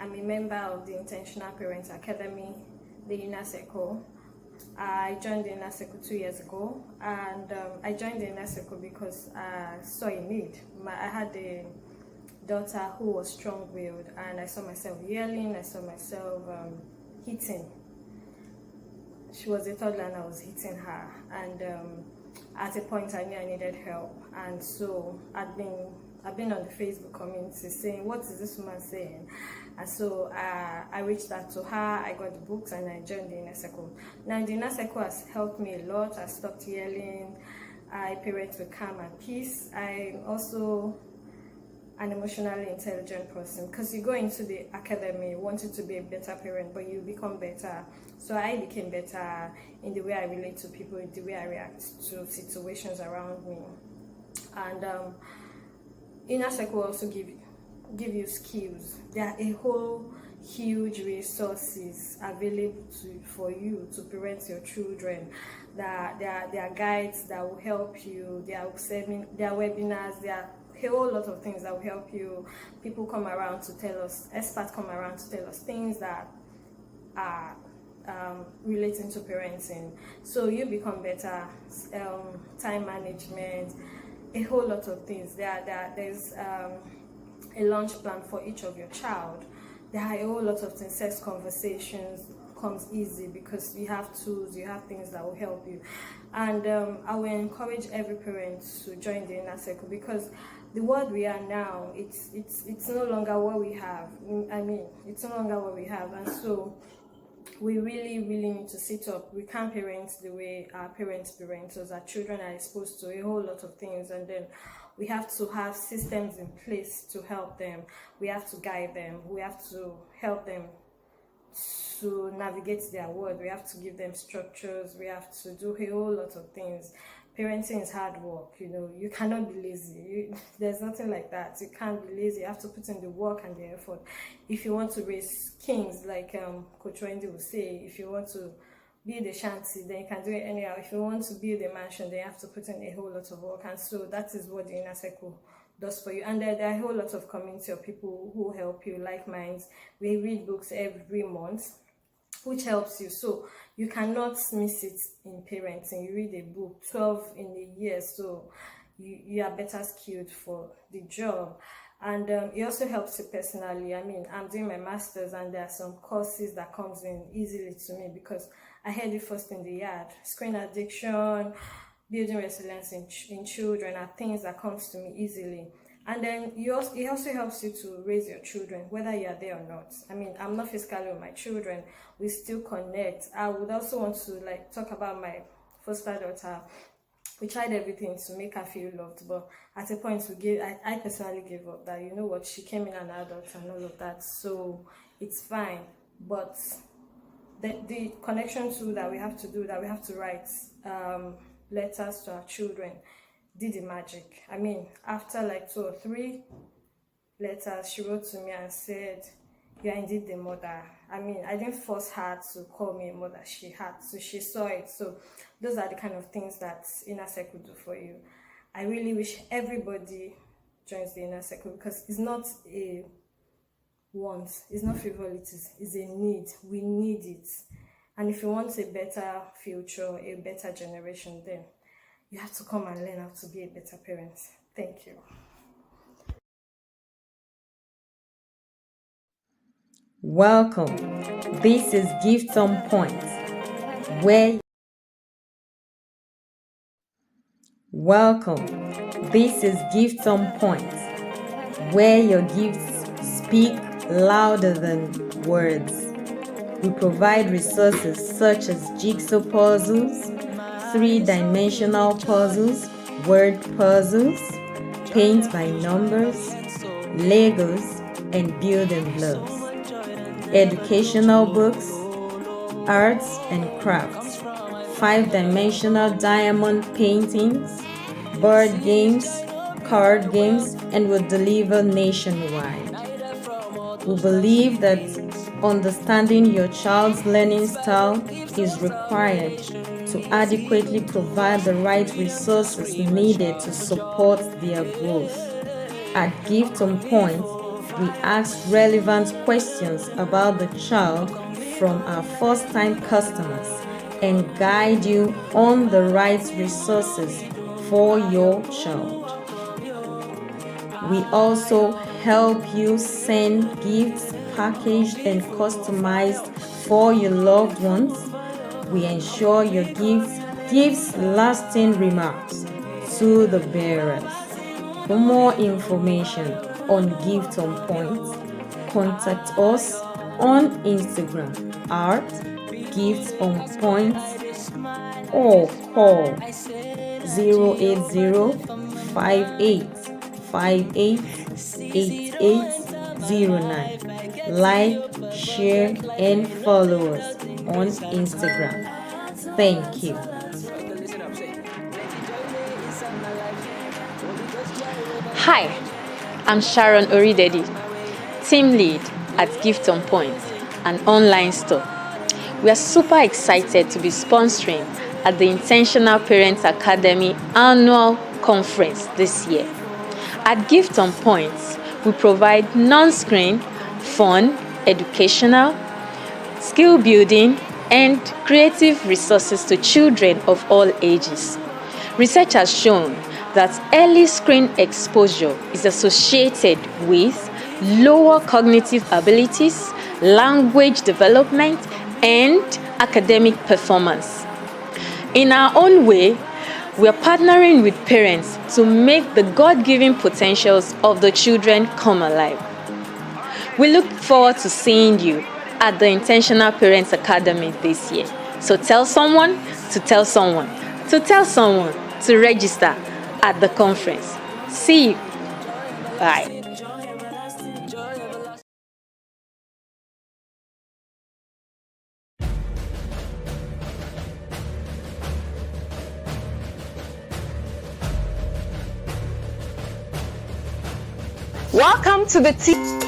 I'm a member of the Intentional Parents Academy, the Inner Circle. I joined the Inner Circle 2 years ago, and I joined the Inner Circle because I saw a need. I had a daughter who was strong-willed, and I saw myself yelling, I saw myself hitting. She was a toddler and I was hitting her, and at a point I knew I needed help, and so I've been on the Facebook community saying, what is this woman saying? And so I reached out to her, I got the books, and I joined the Inner Circle. Now the Inner Circle has helped me a lot. I stopped yelling, I parent with calm and peace. I'm also an emotionally intelligent person, because you go into the academy wanting to be a better parent, but you become better. So I became better in the way I relate to people, in the way I react to situations around me. And Inner Circle also give you skills. There are a whole huge resources available for you to parent your children. There are guides that will help you. There are webinars. There are a whole lot of things that will help you. People come around to tell us, experts come around to tell us things that are relating to parenting. So you become better. Time management, a whole lot of things. There's a lunch plan for each of your child. There are a whole lot of things. Sex conversations comes easy because you have tools, you have things that will help you. And I will encourage every parent to join the Inner Circle, because the world we are now, it's no longer what we have. I mean, it's no longer what we have, and so we really need to sit up. We can't parent the way our parents parent us. Our children are exposed to a whole lot of things, and then we have to have systems in place to help them. We have to guide them. We have to help them to navigate their world. We have to give them structures. We have to do a whole lot of things. Parenting is hard work, you know. You cannot be lazy. There's nothing like that. You can't be lazy. You have to put in the work and the effort. If you want to raise kings, like Coach Wendy will say, if you want to build a shanty, then you can do it anyhow. If you want to build a mansion, then you have to put in a whole lot of work. And so that is what the Inner Circle does for you. And there are a whole lot of community of people who help you, like minds. We read books every month, which helps you. So you cannot miss it in parenting. You read a book, 12 in a year, so you are better skilled for the job. And it also helps you personally. I mean, I'm doing my master's, and there are some courses that comes in easily to me because I heard it first in the yard. Screen addiction, building resilience in children are things that comes to me easily. And then it also helps you to raise your children, whether you are there or not. I mean, I'm not physically with my children. We still connect. I would also want to talk about my foster daughter. We tried everything to make her feel loved, but at a point I personally gave up. That, you know what, she came in an adult and all of that, so it's fine. But the connection too that we have to do, that we have to write letters to our children, did the magic. I mean, after 2 or 3 letters, she wrote to me and said, "You are indeed the mother." I mean, I didn't force her to call me a mother. She had, so she saw it. So those are the kind of things that Inner Circle do for you. I really wish everybody joins the Inner Circle, because it's not a want, it's not frivolity, it's a need. We need it. And if you want a better future, a better generation, then you have to come and learn how to be a better parent. Thank you. Welcome. This is Gift on Point, where Welcome. This is Gift on Point, where your gifts speak louder than words. We provide resources such as jigsaw puzzles, three-dimensional puzzles, word puzzles, paint by numbers, Legos, and building blocks, educational books, arts and crafts, five-dimensional diamond paintings, board games, card games, and will deliver nationwide. We believe that understanding your child's learning style is required to adequately provide the right resources needed to support their growth. At Gift on Point, we ask relevant questions about the child from our first-time customers and guide you on the right resources for your child. We also help you send gifts packaged and customized for your loved ones. We ensure your gifts gives lasting remarks to the bearers. For more information on Gift on Point, contact us on Instagram at Gifts on Point or call 080-5858-8809. Like, share, and follow us on Instagram. Thank you. Hi, I'm Sharon Oridedi, team lead at Gift on Point, an online store. We are super excited to be sponsoring at the Intentional Parents Academy annual conference this year. At Gift on Point, we provide non-screen, fun, educational, skill building, and creative resources to children of all ages. Research has shown that early screen exposure is associated with lower cognitive abilities, language development, and academic performance. In our own way, we are partnering with parents to make the God-given potentials of the children come alive. We look forward to seeing you at the Intentional Parents Academy this year. So tell someone to tell someone to tell someone to register at the conference. See you. Bye. Welcome to the team.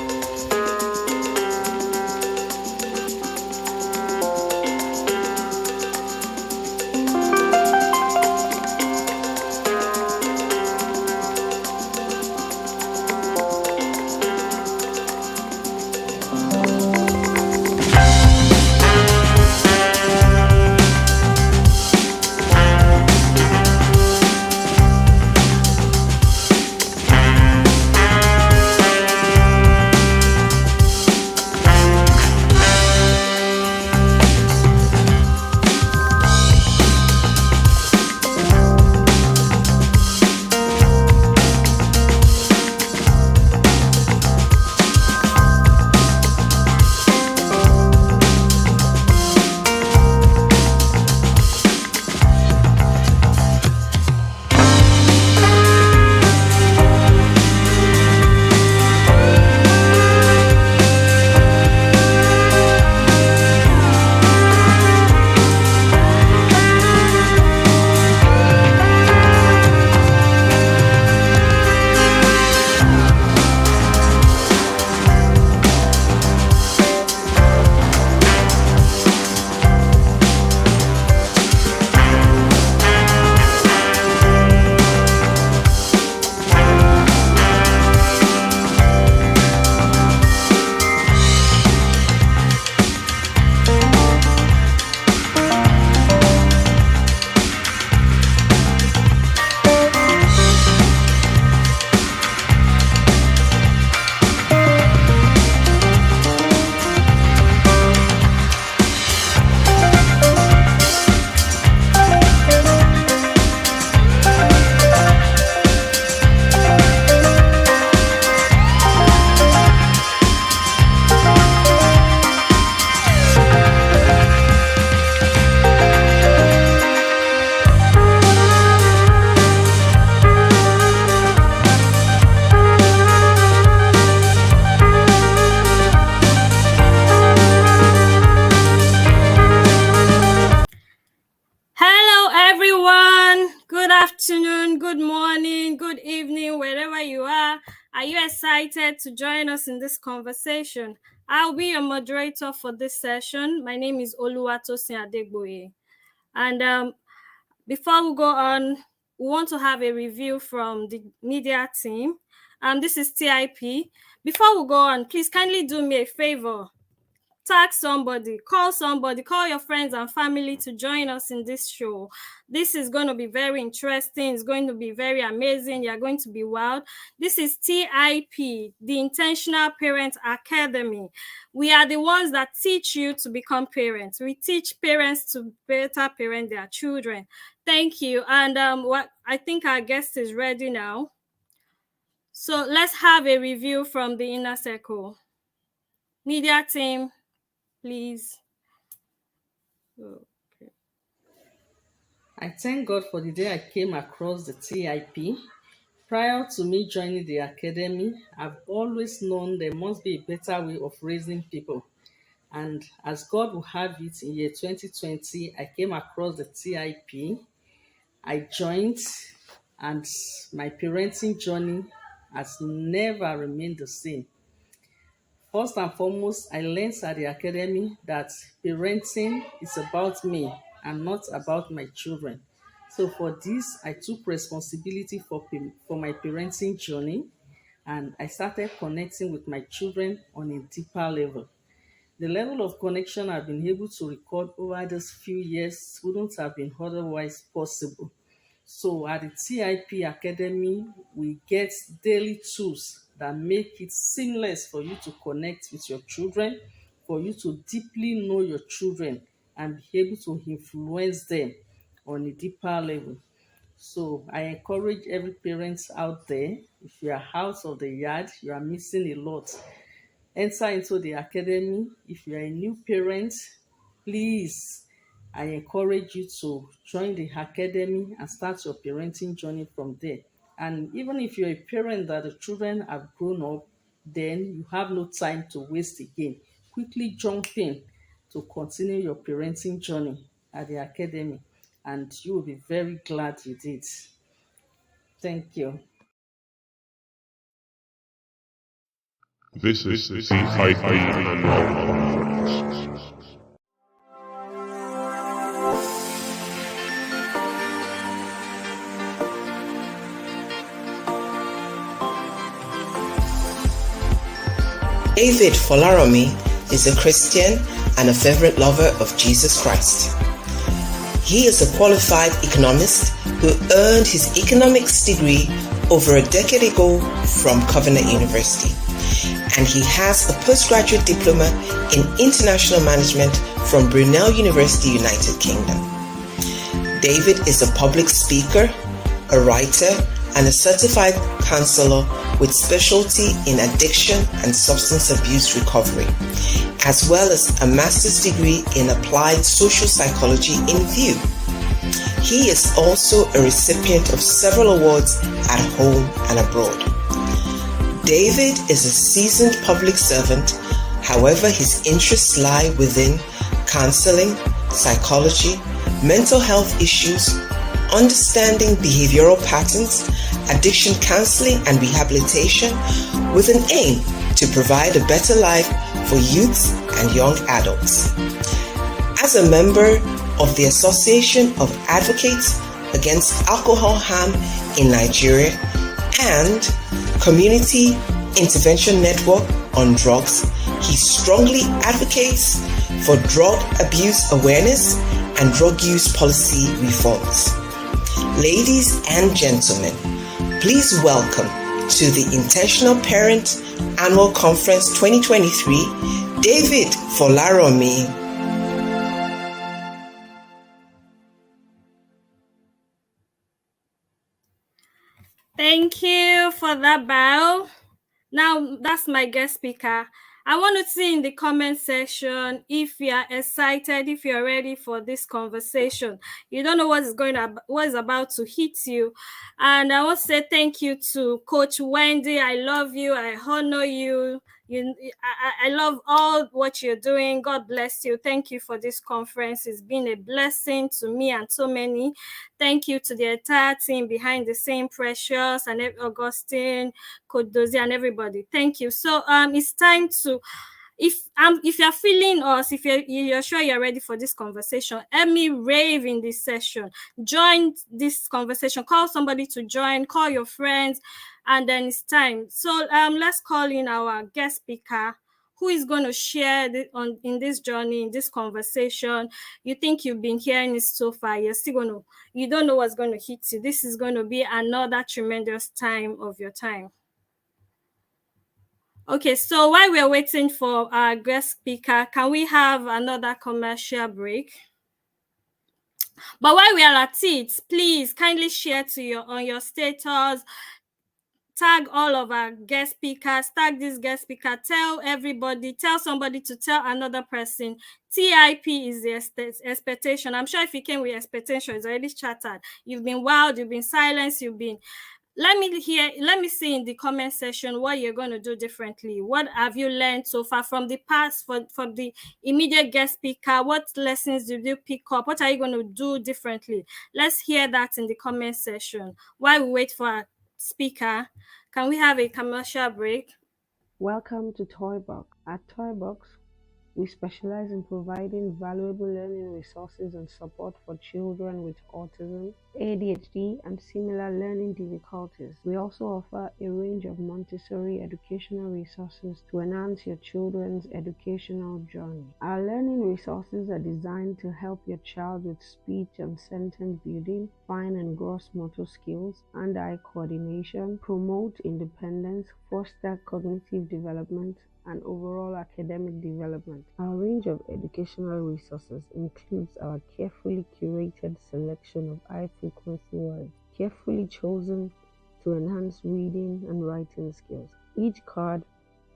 morning, good evening, wherever you are. Are you excited to join us in this conversation? I'll be your moderator for this session. My name is Oluwatosin Adegboye. And before we go on, we want to have a review from the media team. This is TIP. Before we go on, please kindly do me a favor. Tag somebody, call your friends and family to join us in this show. This is going to be very interesting. It's going to be very amazing. You're going to be wild. This is TIP, the Intentional Parent Academy. We are the ones that teach you to become parents. We teach parents to better parent their children. Thank you. And I think our guest is ready now. So let's have a review from the inner circle. Media team, please. Okay. I thank God for the day I came across the TIP. Prior to me joining the academy, I've always known there must be a better way of raising people. And as God will have it, in year 2020, I came across the TIP. I joined, and my parenting journey has never remained the same. First and foremost, I learned at the academy that parenting is about me and not about my children. So for this, I took responsibility for my parenting journey, and I started connecting with my children on a deeper level. The level of connection I've been able to record over these few years wouldn't have been otherwise possible. So at the TIP Academy, we get daily tools that make it seamless for you to connect with your children, for you to deeply know your children and be able to influence them on a deeper level. So I encourage every parent out there, if you are out of the yard, you are missing a lot. Enter into the academy. If you are a new parent, please, I encourage you to join the academy and start your parenting journey from there. And even if you're a parent that the children have grown up, then you have no time to waste again. Quickly jump in to continue your parenting journey at the academy, and you will be very glad you did. Thank you. This is the TIP Annual Conference. David Folaromi is a Christian and a fervent lover of Jesus Christ. He is a qualified economist who earned his economics degree over a decade ago from Covenant University, and he has a postgraduate diploma in international management from Brunel University, United Kingdom. David is a public speaker, a writer, and a certified counselor with specialty in addiction and substance abuse recovery, as well as a master's degree in applied social psychology in VIEW. He is also a recipient of several awards at home and abroad. David is a seasoned public servant. However, his interests lie within counseling, psychology, mental health issues, understanding behavioral patterns, addiction counseling and rehabilitation, with an aim to provide a better life for youths and young adults. As a member of the Association of Advocates Against Alcohol Harm in Nigeria and Community Intervention Network on Drugs, he strongly advocates for drug abuse awareness and drug use policy reforms. Ladies and gentlemen, please welcome to the Intentional Parent Annual Conference 2023, David Folaromi. Thank you for that bow. Now, that's my guest speaker. I want to see in the comment section if you are excited, if you're ready for this conversation. You don't know what is about to hit you. And I want to say thank you to Coach Wendy. I love you. I honor you. I love all what you're doing. God bless you. Thank you for this conference. It's been a blessing to me and so many. Thank you to the entire team behind the scene, Precious and Augustine, Kodozi, and everybody. Thank you. So it's time to, if you're feeling us, if you're sure you're ready for this conversation, help me rave in this session. Join this conversation. Call somebody to join. Call your friends, and then it's time. So let's call in our guest speaker, who is going to share in this journey, in this conversation. You think you've been hearing it so far, you don't know what's going to hit you. This is going to be another tremendous time of your time. Okay, so while we're waiting for our guest speaker, can we have another commercial break? But while we are at it, please kindly share on your status, tag all of our guest speakers, tag this guest speaker, tell everybody, tell somebody to tell another person. TIP is the expectation. I'm sure if you came with expectation, it's already chattered. You've been wild, you've been silenced, let me see in the comment section what you're going to do differently. What have you learned so far from the past, from the immediate guest speaker? What lessons did you pick up? What are you going to do differently? Let's hear that in the comment section. While we wait for our speaker, can we have a commercial break? Welcome to Toybox. At Toybox, we specialize in providing valuable learning resources and support for children with autism, ADHD, and similar learning difficulties. We also offer a range of Montessori educational resources to enhance your children's educational journey. Our learning resources are designed to help your child with speech and sentence building, fine and gross motor skills, hand-eye coordination, promote independence, foster cognitive development, and overall academic development. Our range of educational resources includes our carefully curated selection of high-frequency words, carefully chosen to enhance reading and writing skills. Each card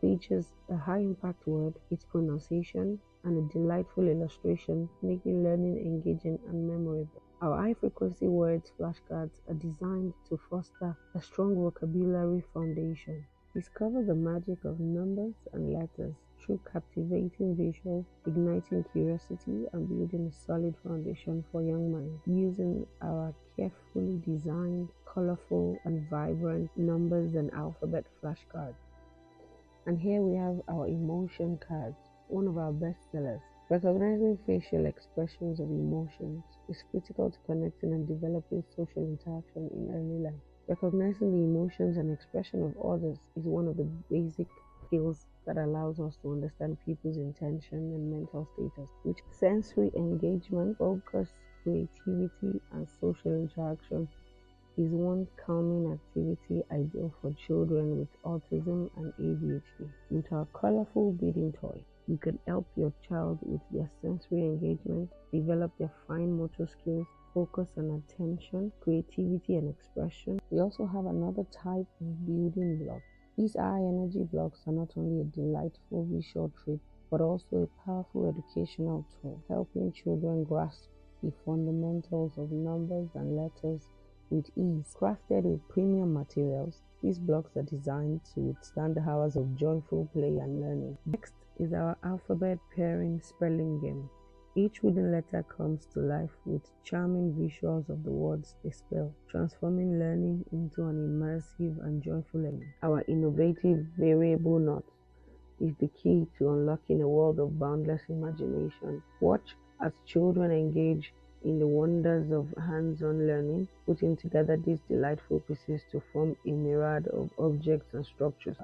features a high-impact word, its pronunciation, and a delightful illustration, making learning engaging and memorable. Our high-frequency words flashcards are designed to foster a strong vocabulary foundation. Discover the magic of numbers and letters through captivating visuals, igniting curiosity, and building a solid foundation for young minds using our carefully designed, colorful, and vibrant numbers and alphabet flashcards. And here we have our emotion cards, one of our best sellers. Recognizing facial expressions of emotions is critical to connecting and developing social interaction in early life. Recognizing the emotions and expression of others is one of the basic skills that allows us to understand people's intention and mental status, which sensory engagement, focus, creativity, and social interaction is one calming activity ideal for children with autism and ADHD. With our colorful beading toy, you can help your child with their sensory engagement, develop their fine motor skills, focus and attention, creativity and expression. We also have another type of building block. These high energy blocks are not only a delightful visual treat, but also a powerful educational tool, helping children grasp the fundamentals of numbers and letters with ease. Crafted with premium materials, these blocks are designed to withstand the hours of joyful play and learning. Next is our alphabet pairing spelling game. Each wooden letter comes to life with charming visuals of the words they spell, transforming learning into an immersive and joyful learning. Our innovative variable knot is the key to unlocking a world of boundless imagination. Watch as children engage in the wonders of hands-on learning, putting together these delightful pieces to form a myriad of objects and structures.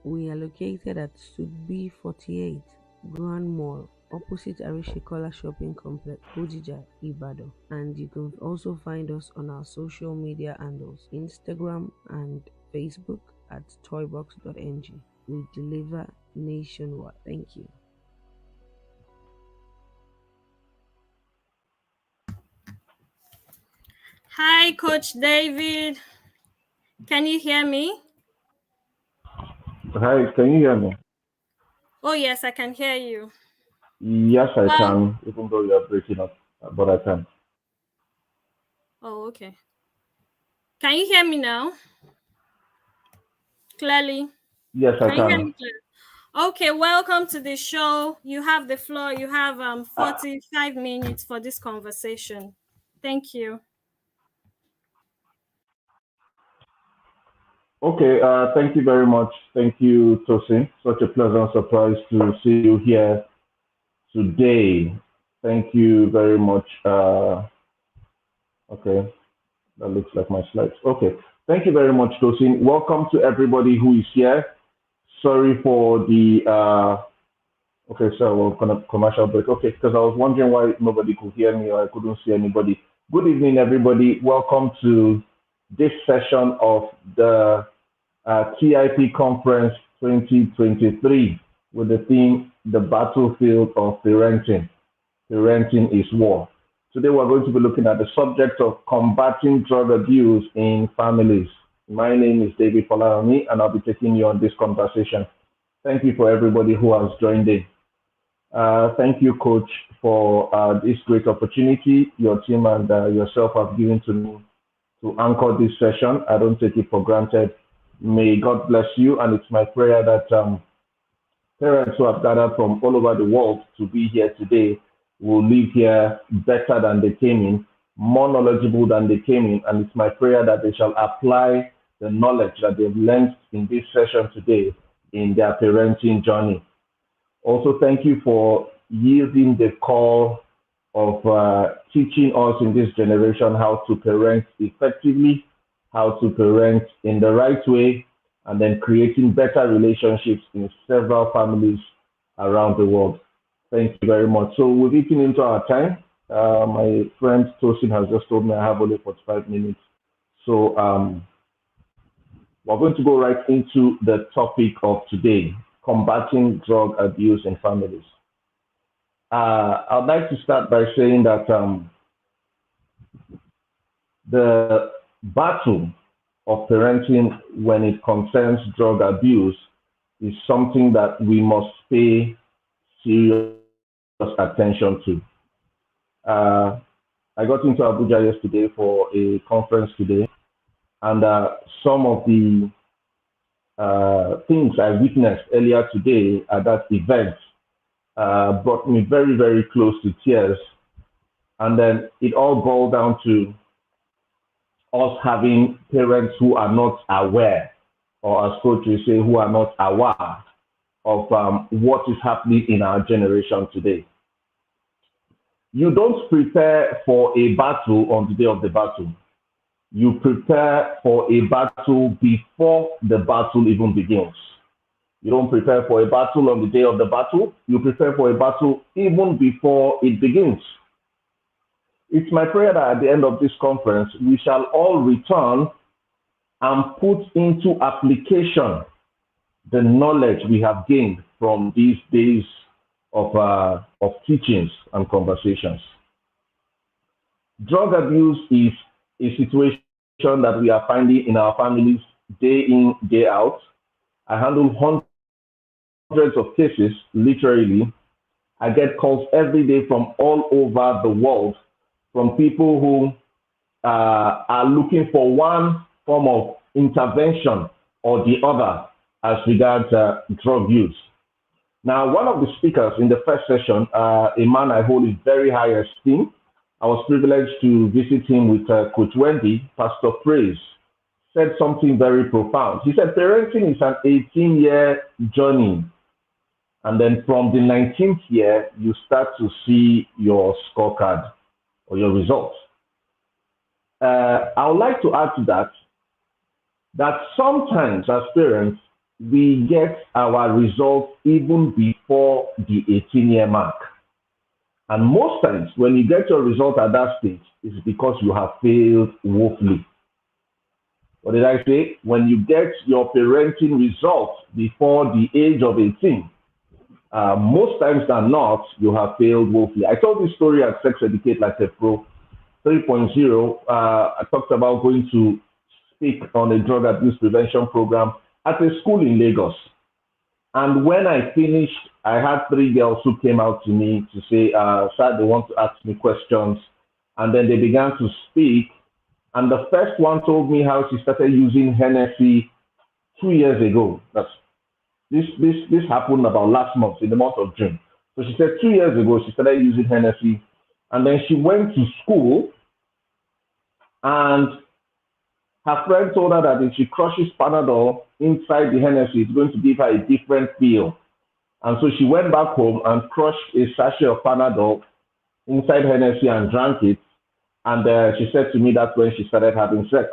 We are located at Suite B48, Grand Mall, opposite Arishikola Shopping Complex, Bodija, Ibadan. And you can also find us on our social media handles, Instagram and Facebook at toybox.ng. We deliver nationwide. Thank you. Hi, Coach David. Can you hear me? Hi, can you hear me? Oh, yes, I can hear you. Yes, I can, even though you're breaking up, but I can. Oh, okay. Can you hear me now? Clearly? Yes, I Can you hear can. me clearly? Okay, welcome to the show. You have the floor. You have 45 minutes for this conversation. Thank you. Okay, thank you very much. Thank you, Tosin. Such a pleasant surprise to see you here today. Thank you very much. Okay, that looks like my slides. Okay, thank you very much, Tosin. Welcome to everybody who is here. Sorry for the okay, so we're gonna commercial break. Okay, because I was wondering why nobody could hear me or I couldn't see anybody. Good evening, everybody. Welcome to this session of the TIP Conference 2023 with the theme, The Battlefield of Parenting. Parenting is War. Today we're going to be looking at the subject of combating drug abuse in families. My name is David Polarami and I'll be taking you on this conversation. Thank you for everybody who has joined in. Thank you, Coach, for this great opportunity your team and yourself have given to me to anchor this session. I don't take it for granted. May God bless you, and it's my prayer that parents who have gathered from all over the world to be here today will leave here better than they came in, more knowledgeable than they came in, and it's my prayer that they shall apply the knowledge that they've learned in this session today in their parenting journey. Also, thank you for yielding the call of teaching us in this generation how to parent effectively, how to parent in the right way, and then creating better relationships in several families around the world. Thank you very much. So we've eaten into our time. My friend Tosin has just told me I have only 45 minutes. So we're going to go right into the topic of today, combating drug abuse in families. I'd like to start by saying that the battle of parenting when it concerns drug abuse is something that we must pay serious attention to. I got into Abuja yesterday for a conference today, and some of the things I witnessed earlier today at that event brought me very, very close to tears. And then it all boiled down to us having parents who are not aware, or as coaches say, who are not aware of what is happening in our generation today. You don't prepare for a battle on the day of the battle. You prepare for a battle before the battle even begins. You don't prepare for a battle on the day of the battle. You prepare for a battle even before it begins. It's my prayer that at the end of this conference, we shall all return and put into application the knowledge we have gained from these days of teachings and conversations. Drug abuse is a situation that we are finding in our families day in, day out. I handle hundreds of cases, literally. I get calls every day from all over the world from people who are looking for one form of intervention or the other as regards drug use. Now, one of the speakers in the first session, a man I hold in very high esteem, I was privileged to visit him with Coach Wendy, Pastor Praise, said something very profound. He said, parenting is an 18-year journey. And then from the 19th year, you start to see your scorecard or your results. I would like to add to that sometimes as parents, we get our results even before the 18-year mark. And most times when you get your result at that stage, it's because you have failed woefully. What did I say? When you get your parenting results before the age of 18, most times than not, you have failed woefully. I told this story at Sex Educate Like a Pro 3.0. I talked about going to speak on a drug abuse prevention program at a school in Lagos. And when I finished, I had 3 girls who came out to me to say, sir, they want to ask me questions. And then they began to speak. And the first one told me how she started using Hennessy 2 years ago. That's This happened about last month, in the month of June. So she said 2 years ago she started using Hennessy, and then she went to school, and her friend told her that if she crushes Panadol inside the Hennessy, it's going to give her a different feel. And so she went back home and crushed a sachet of Panadol inside Hennessy and drank it. And she said to me that's when she started having sex.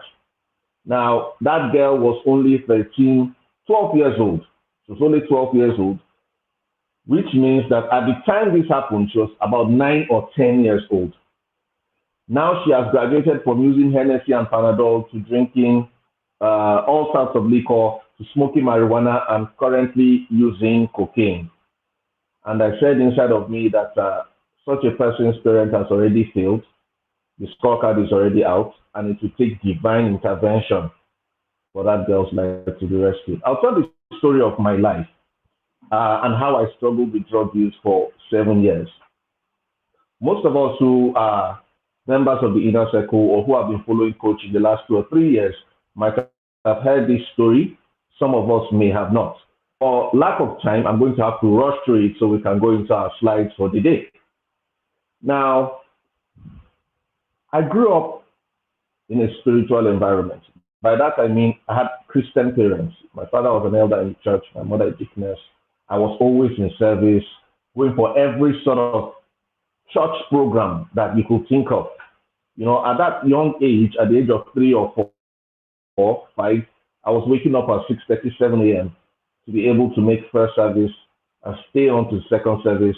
Now, that girl was only 12 years old. She was only 12 years old, which means that at the time this happened, she was about 9 or 10 years old. Now she has graduated from using Hennessy and Panadol to drinking all sorts of liquor, to smoking marijuana, and currently using cocaine. And I said inside of me that such a person's parent has already failed. The scorecard is already out, and it will take divine intervention for that girl's life to be rescued. I'll tell the story of my life and how I struggled with drug use for 7 years. Most of us who are members of the inner circle or who have been following Coach in the last 2 or 3 years might have heard this story. Some of us may have not. For lack of time, I'm going to have to rush through it so we can go into our slides for the day. Now, I grew up in a spiritual environment. By that I mean I had Christian parents. My father was an elder in the church, my mother a deaconess. I was always in service, going for every sort of church program that you could think of. You know, at that young age, at the age of 3 or 4, 5, I was waking up at 6:37 a.m. to be able to make first service and stay on to second service.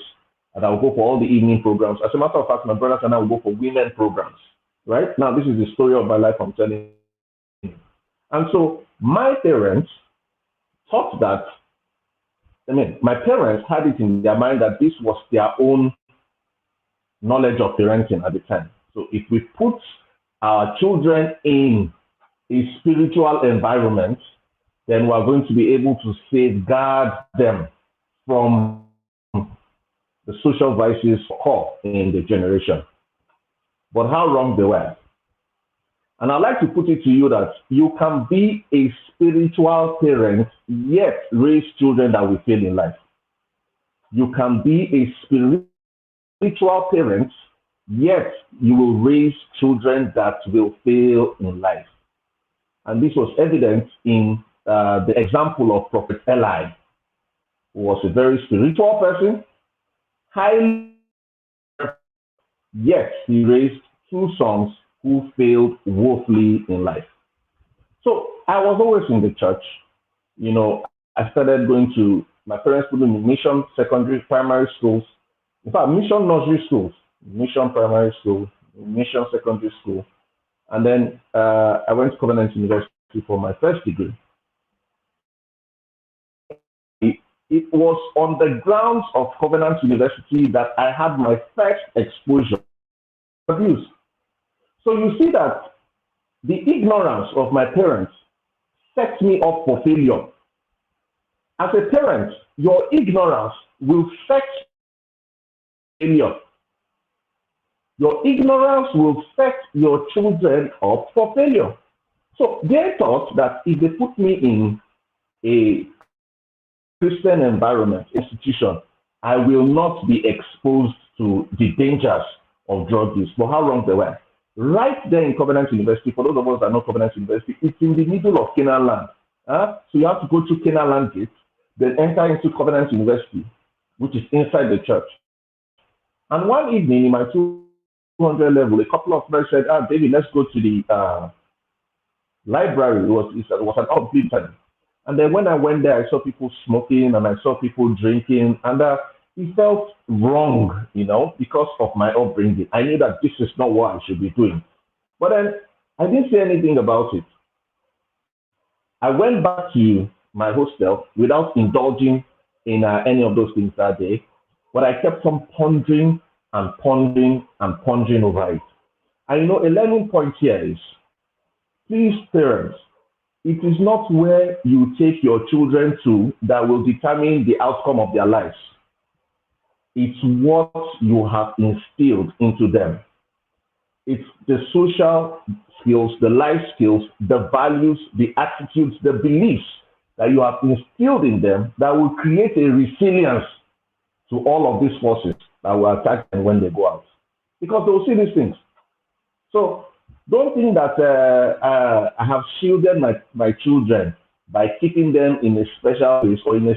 And I would go for all the evening programs. As a matter of fact, my brothers and I would go for women programs. Right? Now, this is the story of my life I'm telling you. And so my parents thought that, my parents had it in their mind that this was their own knowledge of parenting at the time. So if we put our children in a spiritual environment, then we're going to be able to safeguard them from the social vices in the generation. But how wrong they were. And I'd like to put it to you that you can be a spiritual parent, yet raise children that will fail in life. You can be a spiritual parent, yet you will raise children that will fail in life. And this was evident in the example of Prophet Eli, who was a very spiritual person, highly, yet he raised 2 sons who failed woefully in life. So I was always in the church. You know, I started going to, my parents put me in mission secondary, primary schools. In fact, mission nursery schools, mission primary school, mission secondary school. And then I went to Covenant University for my first degree. It was on the grounds of Covenant University that I had my first exposure to abuse. So you see that the ignorance of my parents set me up for failure. As a parent, your ignorance will set failure. Your ignorance will set your children up for failure. So they thought that if they put me in a Christian environment, institution, I will not be exposed to the dangers of drug use. But how wrong they were. Right there in Covenant University, for those of us that know Covenant University, it's in the middle of Canaan land. So you have to go through Canaan land gate, then enter into Covenant University, which is inside the church. And one evening in my 200 level, a couple of friends said, David, let's go to the library. It was an outfit time. And then when I went there, I saw people smoking and I saw people drinking, and it felt wrong, you know, because of my upbringing. I knew that this is not what I should be doing. But then I didn't say anything about it. I went back to my hostel without indulging in any of those things that day, but I kept on pondering and pondering and pondering over it. And you know, a learning point here is, please, parents, it is not where you take your children to that will determine the outcome of their lives. It's what you have instilled into them. It's the social skills, the life skills, the values, the attitudes, the beliefs that you have instilled in them that will create a resilience to all of these forces that will attack them when they go out. Because they will see these things. So don't think that I have shielded my children by keeping them in a special place or in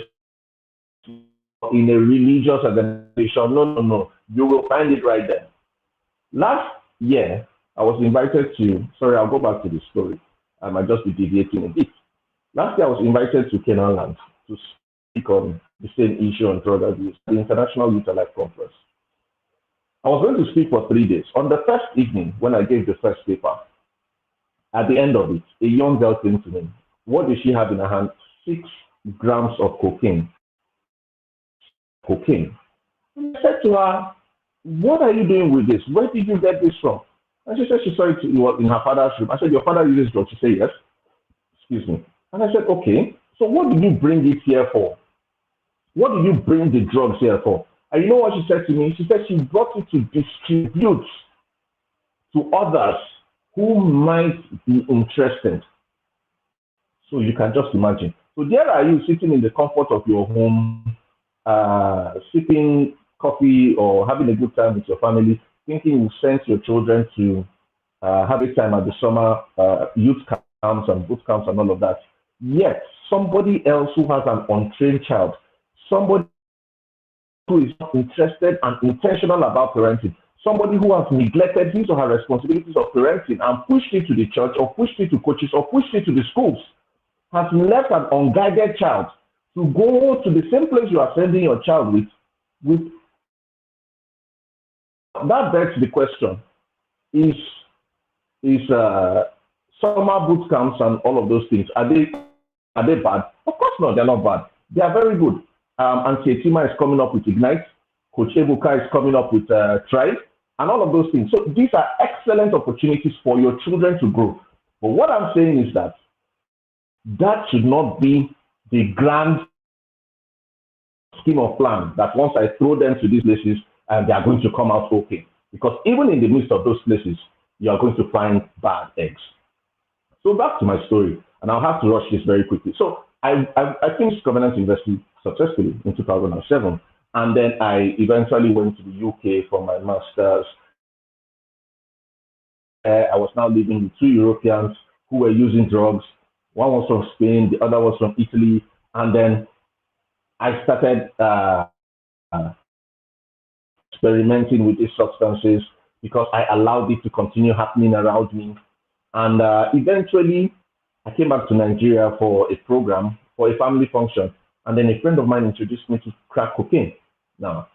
a religious organization. No, no, no. You will find it right there. Last year, I was invited to, sorry, I'll go back to the story. I might just be deviating a bit. Last year, I was invited to Canaan Land to speak on the same issue on drug abuse, the International Youth Alive Conference. I was going to speak for 3 days. On the first evening, when I gave the first paper, at the end of it, a young girl came to me. What did she have in her hand? 6 grams of cocaine. And I said to her, what are you doing with this? Where did you get this from? And she said she saw it in her father's room. I said, your father uses drugs? She said, yes. Excuse me. And I said, okay. So what did you bring it here for? What did you bring the drugs here for? And you know what she said to me? She said she brought it to distribute to others who might be interested. So you can just imagine. So there are you sitting in the comfort of your home, sipping coffee or having a good time with your family, thinking you send your children to have a time at the summer youth camps and boot camps and all of that. Yet somebody else who has an untrained child, somebody who is not interested and intentional about parenting, somebody who has neglected his or her responsibilities of parenting and pushed it to the church or pushed it to coaches or pushed it to the schools, has left an unguided child to go to the same place you are sending your child with that begs the question, is summer boot camps and all of those things, are they bad? Of course not, they're not bad. They are very good. Auntie Etima is coming up with Ignite, Coach Ebuka is coming up with Thrive, and all of those things. So these are excellent opportunities for your children to grow. But what I'm saying is that should not be the grand scheme of plan that once I throw them to these places and they are going to come out okay. Because even in the midst of those places, you are going to find bad eggs. So back to my story, and I'll have to rush this very quickly. So I finished Covenant University successfully in 2007, and then I eventually went to the UK for my master's. I was now living with 2 Europeans who were using drugs. One was from Spain, the other was from Italy, and then I started experimenting with these substances because I allowed it to continue happening around me. And eventually, I came back to Nigeria for a program, for a family function. And then a friend of mine introduced me to crack cocaine. Now,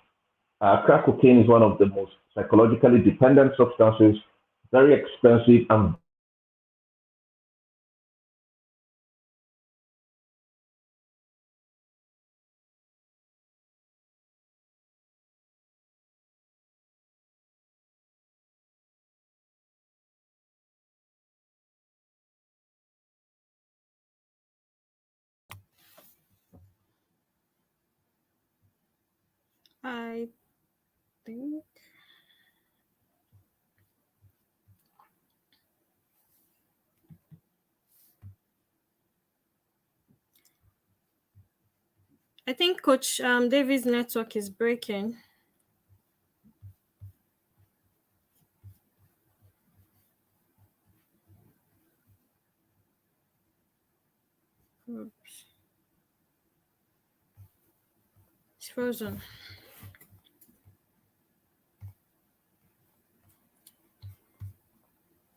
crack cocaine is one of the most psychologically dependent substances, very expensive and I think Coach David's network is breaking. Oops. It's frozen.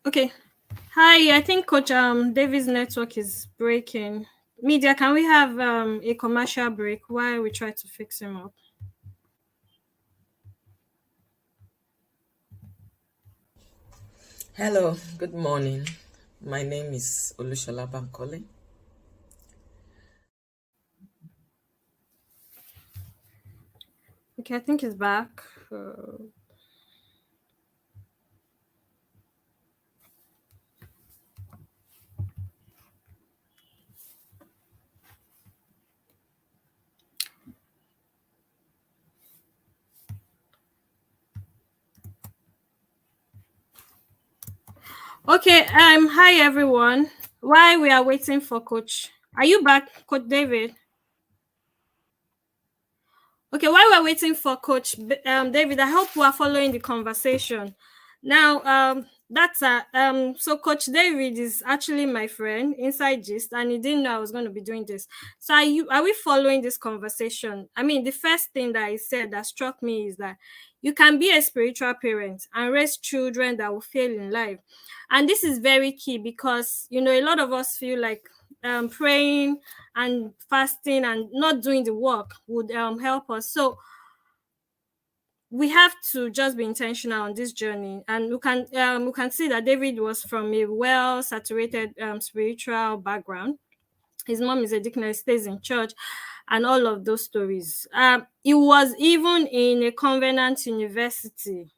Okay. Hi, I think Coach David's network is breaking. Media, can we have a commercial break while we try to fix him up? Hello, good morning. My name is Olushola Bankole. Okay, I think he's back. Okay, hi everyone. While we are waiting for Coach Are you back, Coach David? Okay, while we're waiting for David, I hope we are following the conversation. Now, so Coach David is actually my friend inside Gist, and he didn't know I was going to be doing this. So, are we following this conversation? I mean, the first thing that he said that struck me is that you can be a spiritual parent and raise children that will fail in life, and this is very key because a lot of us feel like praying and fasting and not doing the work would help us. So we have to just be intentional on this journey, and we can see that David was from a well saturated spiritual background. His mom is a deaconess, stays in church, and all of those stories. He was even in a covenant university.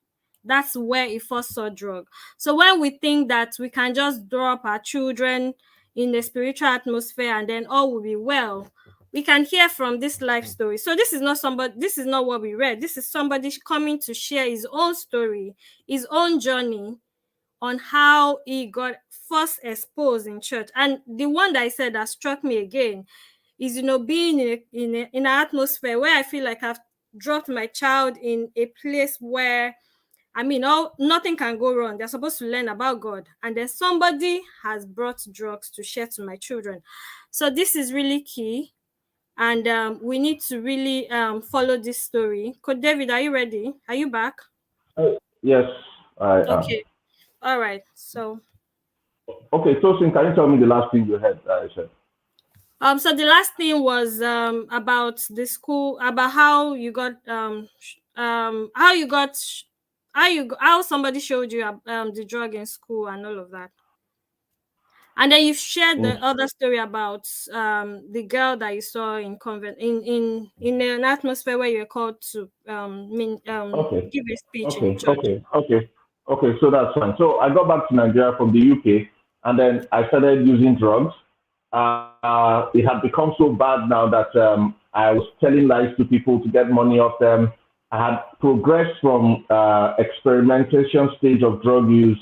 That's where he first saw drug. So when we think that we can just drop our children in a spiritual atmosphere and then all will be well, we can hear from this life story. So this is not what we read. This is somebody coming to share his own story, his own journey on how he got first exposed in church. And the one that I said that struck me again is being in an atmosphere where I feel like I've dropped my child in a place where nothing can go wrong. They're supposed to learn about God, and then somebody has brought drugs to share to my children. So this is really key, and we need to really follow this story. Coach David, are you ready? Are you back? Yes, I am. Okay. All right. So Okay, Tosin, can you tell me the last thing you heard I said? so the last thing was about the school, about how you got how somebody showed you the drug in school and all of that. And then you shared the Mm. other story about the girl that you saw in convent in an atmosphere where you were called to Okay, give a speech in okay, church. okay, okay, okay. So that's fine. So I got back to Nigeria from the UK, and then I started using drugs. It had become so bad now that I was telling lies to people to get money off them. I had progressed from experimentation stage of drug use.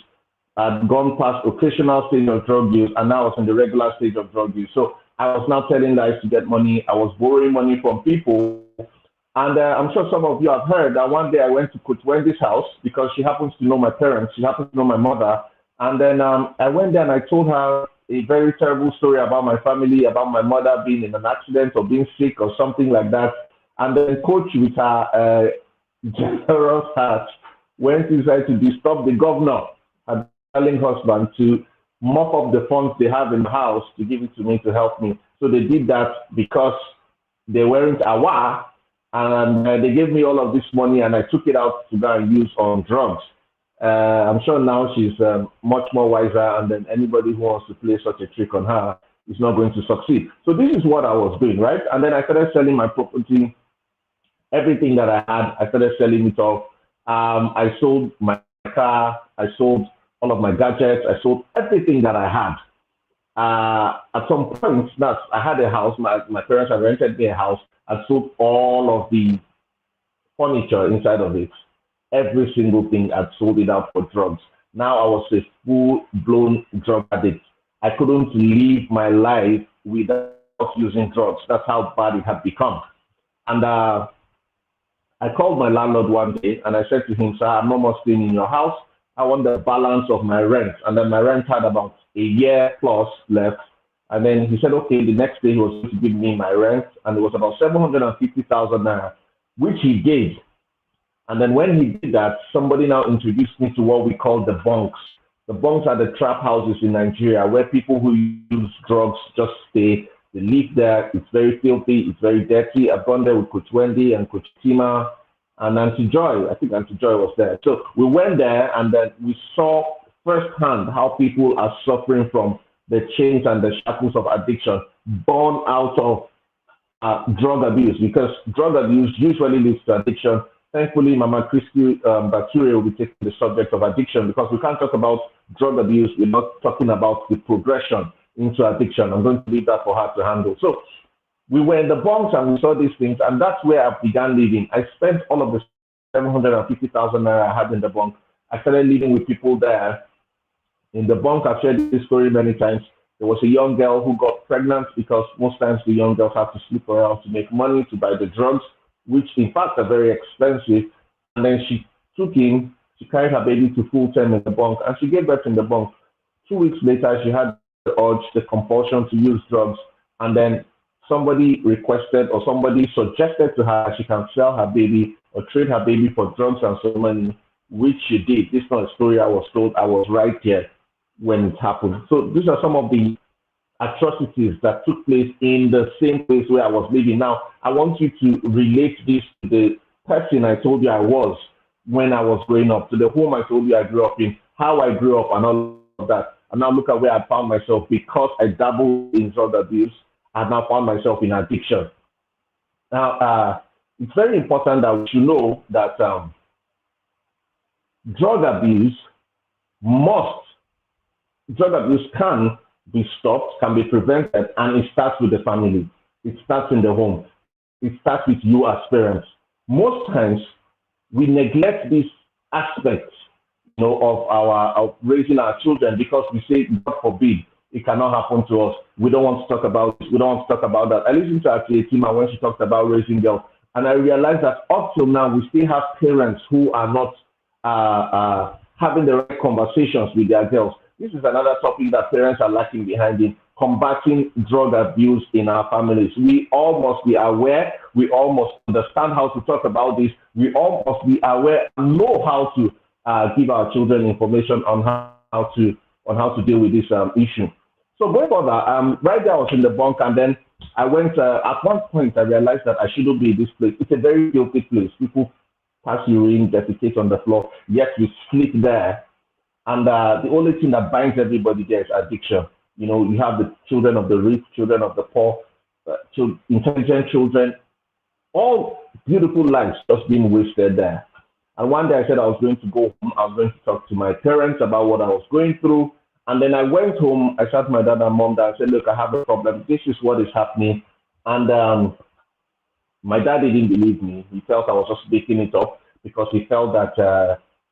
I'd gone past occasional stage of drug use, and now I was in the regular stage of drug use. So I was now telling lies to get money. I was borrowing money from people, and I'm sure some of you have heard that one day I went to Coach Wendy's house because she happens to know my parents. She happens to know my mother. And then I went there and I told her a very terrible story about my family, about my mother being in an accident or being sick or something like that. And then Coach, with her generous heart, went inside to disturb the governor, her darling husband, to mop up the funds they have in the house to give it to me to help me. So they did that because they weren't aware, and they gave me all of this money, and I took it out to go and use on drugs. I'm sure now she's much more wiser, and then anybody who wants to play such a trick on her is not going to succeed. So this is what I was doing, right? And then I started selling my property, everything that I had. I started selling it off. I sold my car. I sold all of my gadgets. I sold everything that I had. At some point, I had a house. My parents had rented me a house. I sold all of the furniture inside of it. Every single thing, I'd sold it out for drugs. Now I was a full-blown drug addict. I couldn't live my life without using drugs. That's how bad it had become. And I called my landlord one day and I said to him, "Sir, I'm no more staying in your house. I want the balance of my rent." And then my rent had about a year plus left. And then he said, okay, the next day he was going to give me my rent, and it was about 750,000 naira, which he gave. And then when he did that, somebody now introduced me to what we call the bunks. The bunks are the trap houses in Nigeria where people who use drugs just stay. They live there. It's very filthy. It's very dirty. I've gone there with Coach Wendy and Coach Tima and Auntie Joy. I think Auntie Joy was there. So we went there and then we saw firsthand how people are suffering from the chains and the shackles of addiction, born out of drug abuse, because drug abuse usually leads to addiction. Thankfully, Mama Christy Bakure will be taking the subject of addiction, because we can't talk about drug abuse without talking about the progression into addiction. I'm going to leave that for her to handle. So we were in the bunks and we saw these things, and that's where I began living. I spent all of the 750,000 naira I had in the bunk. I started living with people there. In the bunk, I've shared this story many times. There was a young girl who got pregnant because most times the young girls have to sleep around to make money to buy the drugs, which in fact are very expensive. And then she took in, she carried her baby to full term in the bunk, and she gave birth in the bunk. 2 weeks later, she had the urge, the compulsion to use drugs, and then somebody requested or somebody suggested to her she can sell her baby or trade her baby for drugs and so money, which she did. This is not a story I was told. I was right here when it happened. So these are some of the atrocities that took place in the same place where I was living. Now, I want you to relate this to the person I told you I was when I was growing up, to the home I told you I grew up in, how I grew up and all of that. And now look at where I found myself because I dabbled in drug abuse. I now found myself in addiction. Now, it's very important that we should know that drug abuse can be stopped, can be prevented, and it starts with the family. It starts in the home. It starts with you as parents. Most times, we neglect these aspects, of raising our children because we say, God forbid, it cannot happen to us. We don't want to talk about this. We don't want to talk about that. I listened to Atima when she talked about raising girls, and I realized that up till now, we still have parents who are not having the right conversations with their girls. This is another topic that parents are lacking behind in, combating drug abuse in our families. We all must be aware. We all must understand how to talk about this. We all must be aware and know how to give our children information on how to deal with this issue. So going further, right there I was in the bunk, and then I went, at one point I realized that I shouldn't be in this place. It's a very filthy place. People pass urine, defecate on the floor, yet we sleep there. And the only thing that binds everybody there is addiction. You have the children of the rich, children of the poor, intelligent children, all beautiful lives just being wasted there. And one day I said I was going to go home. I was going to talk to my parents about what I was going through. And then I went home. I sat my dad and mom down and said, look, I have a problem. This is what is happening. And my dad didn't believe me. He felt I was just making it up because he felt that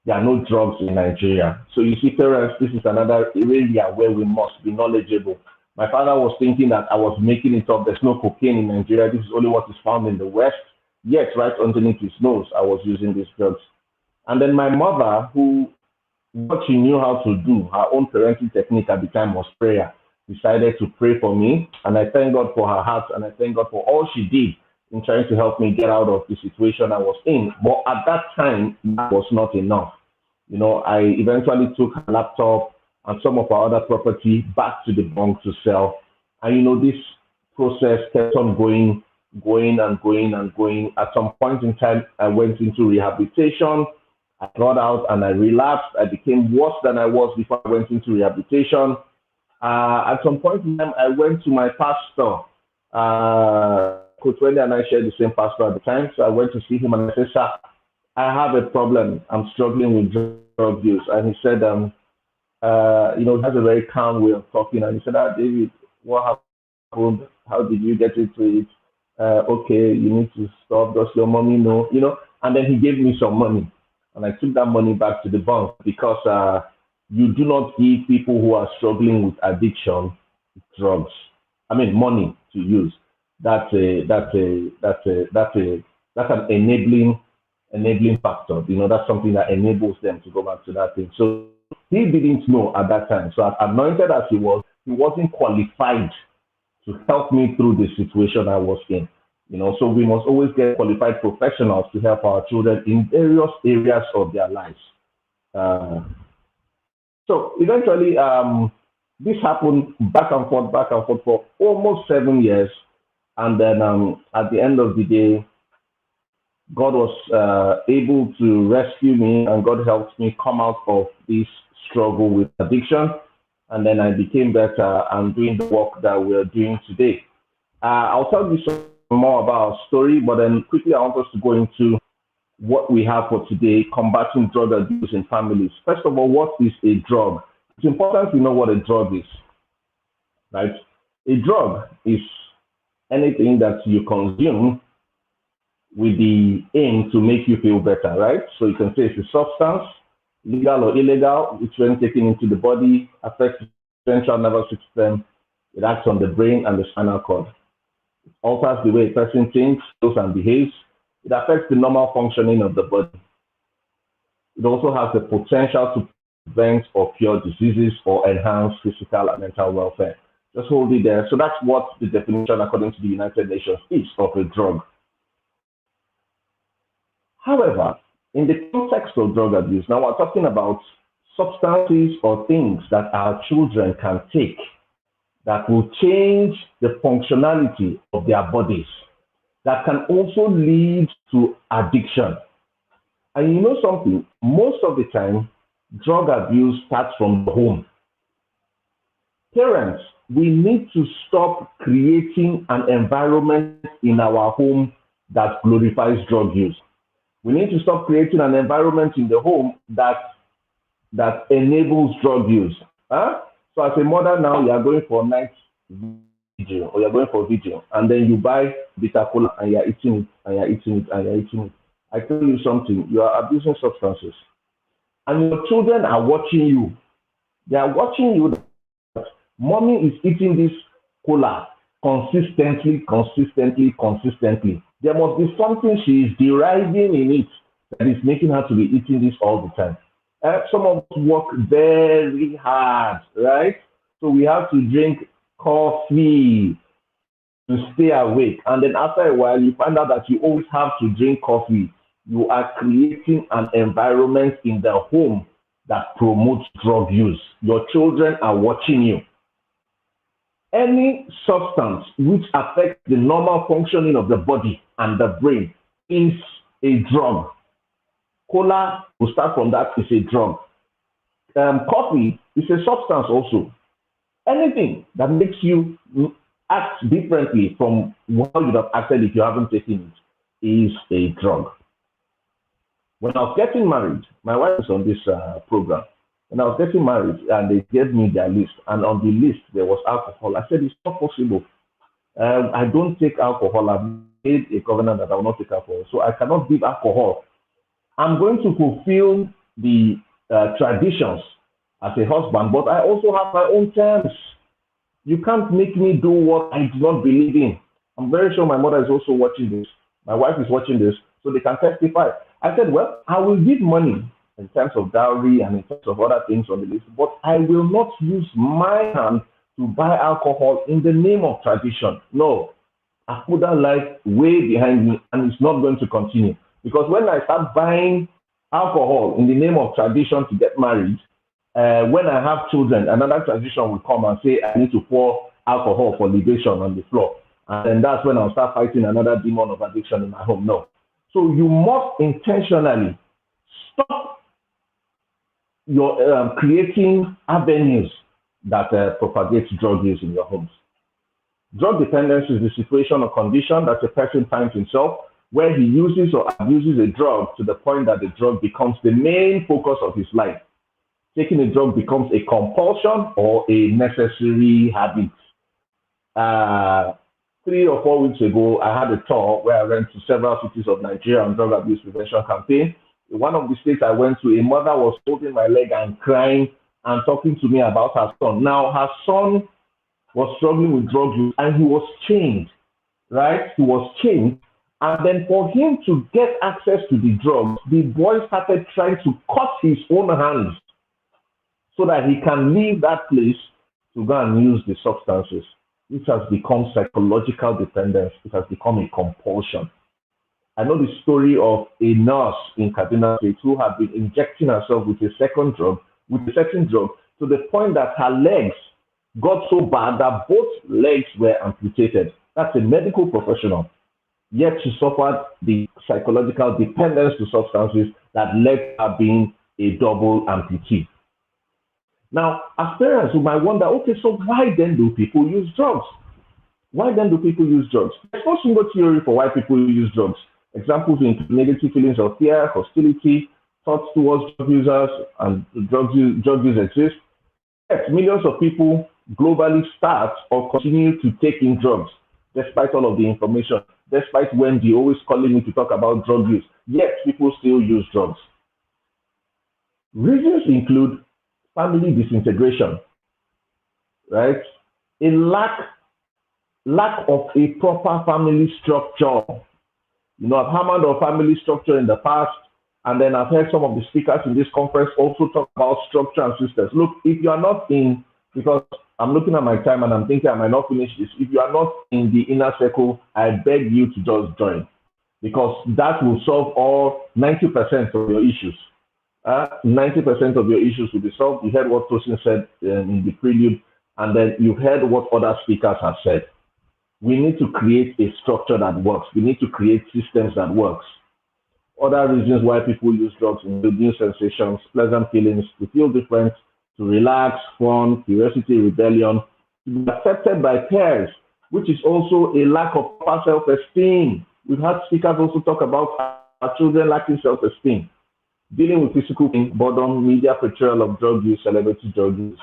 there are no drugs in Nigeria. So you see, parents, this is another area where we must be knowledgeable. My father was thinking that I was making it up. There's no cocaine in Nigeria. This is only what is found in the West. Yet, right underneath his nose, I was using these drugs. And then my mother, what she knew how to do, her own parenting technique at the time was prayer, decided to pray for me. And I thank God for her heart, and I thank God for all she did in trying to help me get out of the situation I was in. But at that time, that was not enough. I eventually took her laptop and some of our other property back to the bank to sell. And this process kept on going. At some point in time, I went into rehabilitation. I got out and I relapsed. I became worse than I was before I went into rehabilitation. At some point in time, I went to my pastor. Coach Wendy and I shared the same pastor at the time. So I went to see him and I said, sir, I have a problem. I'm struggling with drug use. And he said, he has a very calm way of talking. And he said, David, what happened? How did you get into it? Okay, you need to stop. Does your mommy know? And then he gave me some money. And I took that money back to the bank because you do not give people who are struggling with addiction money to use. That's an enabling factor. That's something that enables them to go back to that thing. So he didn't know at that time. So as anointed as he was, he wasn't qualified to help me through the situation I was in. So we must always get qualified professionals to help our children in various areas of their lives. So eventually, this happened back and forth for almost 7 years. And then at the end of the day, God was able to rescue me, and God helped me come out of this struggle with addiction. And then I became better and doing the work that we're doing today. I'll tell you some more about our story, but then quickly I want us to go into what we have for today, combating drug abuse in families. First of all, what is a drug? It's important to know what a drug is, right? A drug is anything that you consume with the aim to make you feel better, right? So you can say it's a substance, legal or illegal, which when taken into the body affects the central nervous system It acts on the brain and the spinal cord. It alters the way a person thinks, feels, and behaves. It affects the normal functioning of the body. It also has the potential to prevent or cure diseases or enhance physical and mental welfare. Just hold it there. So that's what the definition, according to the United Nations, is of a drug. However, in the context of drug abuse, now we're talking about substances or things that our children can take that will change the functionality of their bodies, that can also lead to addiction. And you know something, most of the time, drug abuse starts from the home. Parents, we need to stop creating an environment in our home that glorifies drug use. We need to stop creating an environment in the home that enables drug use. Huh? So as a mother now, you are going for night vigil or you're going for vigil, and then you buy bitter cola and you're eating it and you're eating it and you're eating it. I tell you something, you are abusing substances. And your children are watching you. They are watching you. Mommy is eating this cola consistently. There must be something she is deriving in it that is making her to be eating this all the time. Some of us work very hard, right? So we have to drink coffee to stay awake. And then after a while, you find out that you always have to drink coffee. You are creating an environment in the home that promotes drug use. Your children are watching you. Any substance which affects the normal functioning of the body and the brain is a drug. Cola, will start from that, is a drug. Coffee is a substance also. Anything that makes you act differently from how you'd have acted if you haven't taken it is a drug. When I was getting married, my wife is on this program. When I was getting married, and they gave me their list, and on the list there was alcohol. I said, it's not possible. I don't take alcohol. I've made a covenant that I will not take alcohol, so I cannot give alcohol. I'm going to fulfill the traditions as a husband, but I also have my own terms. You can't make me do what I do not believe in. I'm very sure my mother is also watching this. My wife is watching this, so they can testify. I said, well, I will give money in terms of dowry and in terms of other things on the list, but I will not use my hand to buy alcohol in the name of tradition. No, I put that life way behind me, and it's not going to continue. Because when I start buying alcohol in the name of tradition to get married, when I have children, another tradition will come and say, I need to pour alcohol for libation on the floor. And then that's when I'll start fighting another demon of addiction in my home. No. So you must intentionally stop your creating avenues that propagate drug use in your homes. Drug dependence is the situation or condition that a person finds himself where he uses or abuses a drug to the point that the drug becomes the main focus of his life. Taking a drug becomes a compulsion or a necessary habit. 3 or 4 weeks ago, I had a tour where I went to several cities of Nigeria on drug abuse prevention campaign. In one of the states I went to, a mother was holding my leg and crying and talking to me about her son. Now, her son was struggling with drug use and he was chained, right? He was chained. And then for him to get access to the drugs, the boy started trying to cut his own hands so that he can leave that place to go and use the substances. This has become psychological dependence. It has become a compulsion. I know the story of a nurse in Kaduna State who had been injecting herself with a certain drug, to the point that her legs got so bad that both legs were amputated. That's a medical professional. Yet she suffered the psychological dependence to substances that led her being a double amputee. Now, as parents, we might wonder, okay, so why then do people use drugs? Why then do people use drugs? There's no single theory for why people use drugs. Examples include negative feelings of fear, hostility, thoughts towards drug users, and drug use exists. Yes, millions of people globally start or continue to take in drugs, despite all of the information, despite Wendy always calling me to talk about drug use. Yet, people still use drugs. Reasons include family disintegration, right? a lack of a proper family structure. You know, I've hammered on family structure in the past, and then I've heard some of the speakers in this conference also talk about structure and systems. Look, if you are not in, because I'm looking at my time and I'm thinking I might not finish this, if you are not in the inner circle, I beg you to just join, because that will solve all 90% of your issues. 90% of your issues will be solved. You heard what Tosin said in the prelude, and then you heard what other speakers have said. We need to create a structure that works. We need to create systems that works. Other reasons why people use drugs include new sensations, pleasant feelings, to feel different, to relax, fun, curiosity, rebellion, to be accepted by peers, which is also a lack of proper self-esteem. We've had speakers also talk about our children lacking self-esteem, dealing with physical pain, boredom, media portrayal of drug use, celebrity drug use.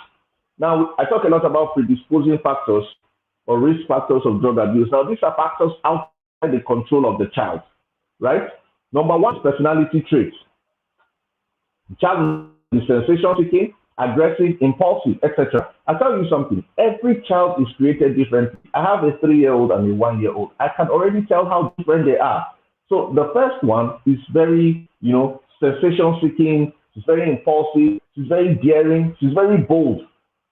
Now, I talk a lot about predisposing factors or risk factors of drug abuse. Now, these are factors outside the control of the child, right? Number one is personality traits. The child is sensation seeking, aggressive, impulsive, etc. I'll tell you something. Every child is created differently. I have a 3-year-old and a 1-year-old. I can already tell how different they are. So the first one is very, sensation seeking. She's very impulsive. She's very daring. She's very bold.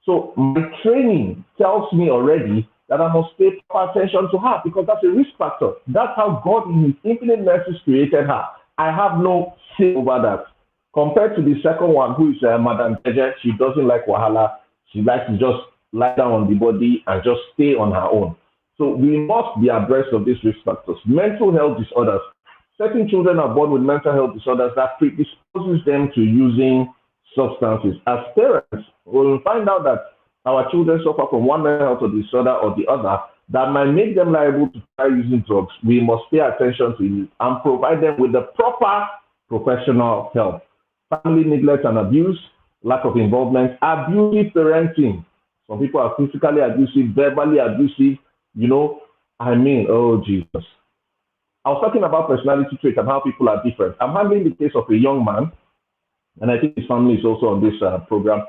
So my training tells me already that I must pay proper attention to her, because that's a risk factor. That's how God in his infinite mercy created her. I have no say over that. Compared to the second one, who is Madam Jeje, she doesn't like wahala. She likes to just lie down on the body and just stay on her own. So we must be abreast of these risk factors. Mental health disorders. Certain children are born with mental health disorders that predisposes them to using substances. As parents, we will find out that our children suffer from one mental health disorder or the other that might make them liable to try using drugs. We must pay attention to it and provide them with the proper professional help. Family neglect and abuse, lack of involvement, abusive parenting. Some people are physically abusive, verbally abusive, oh Jesus. I was talking about personality traits and how people are different. I'm handling the case of a young man, and I think his family is also on this program,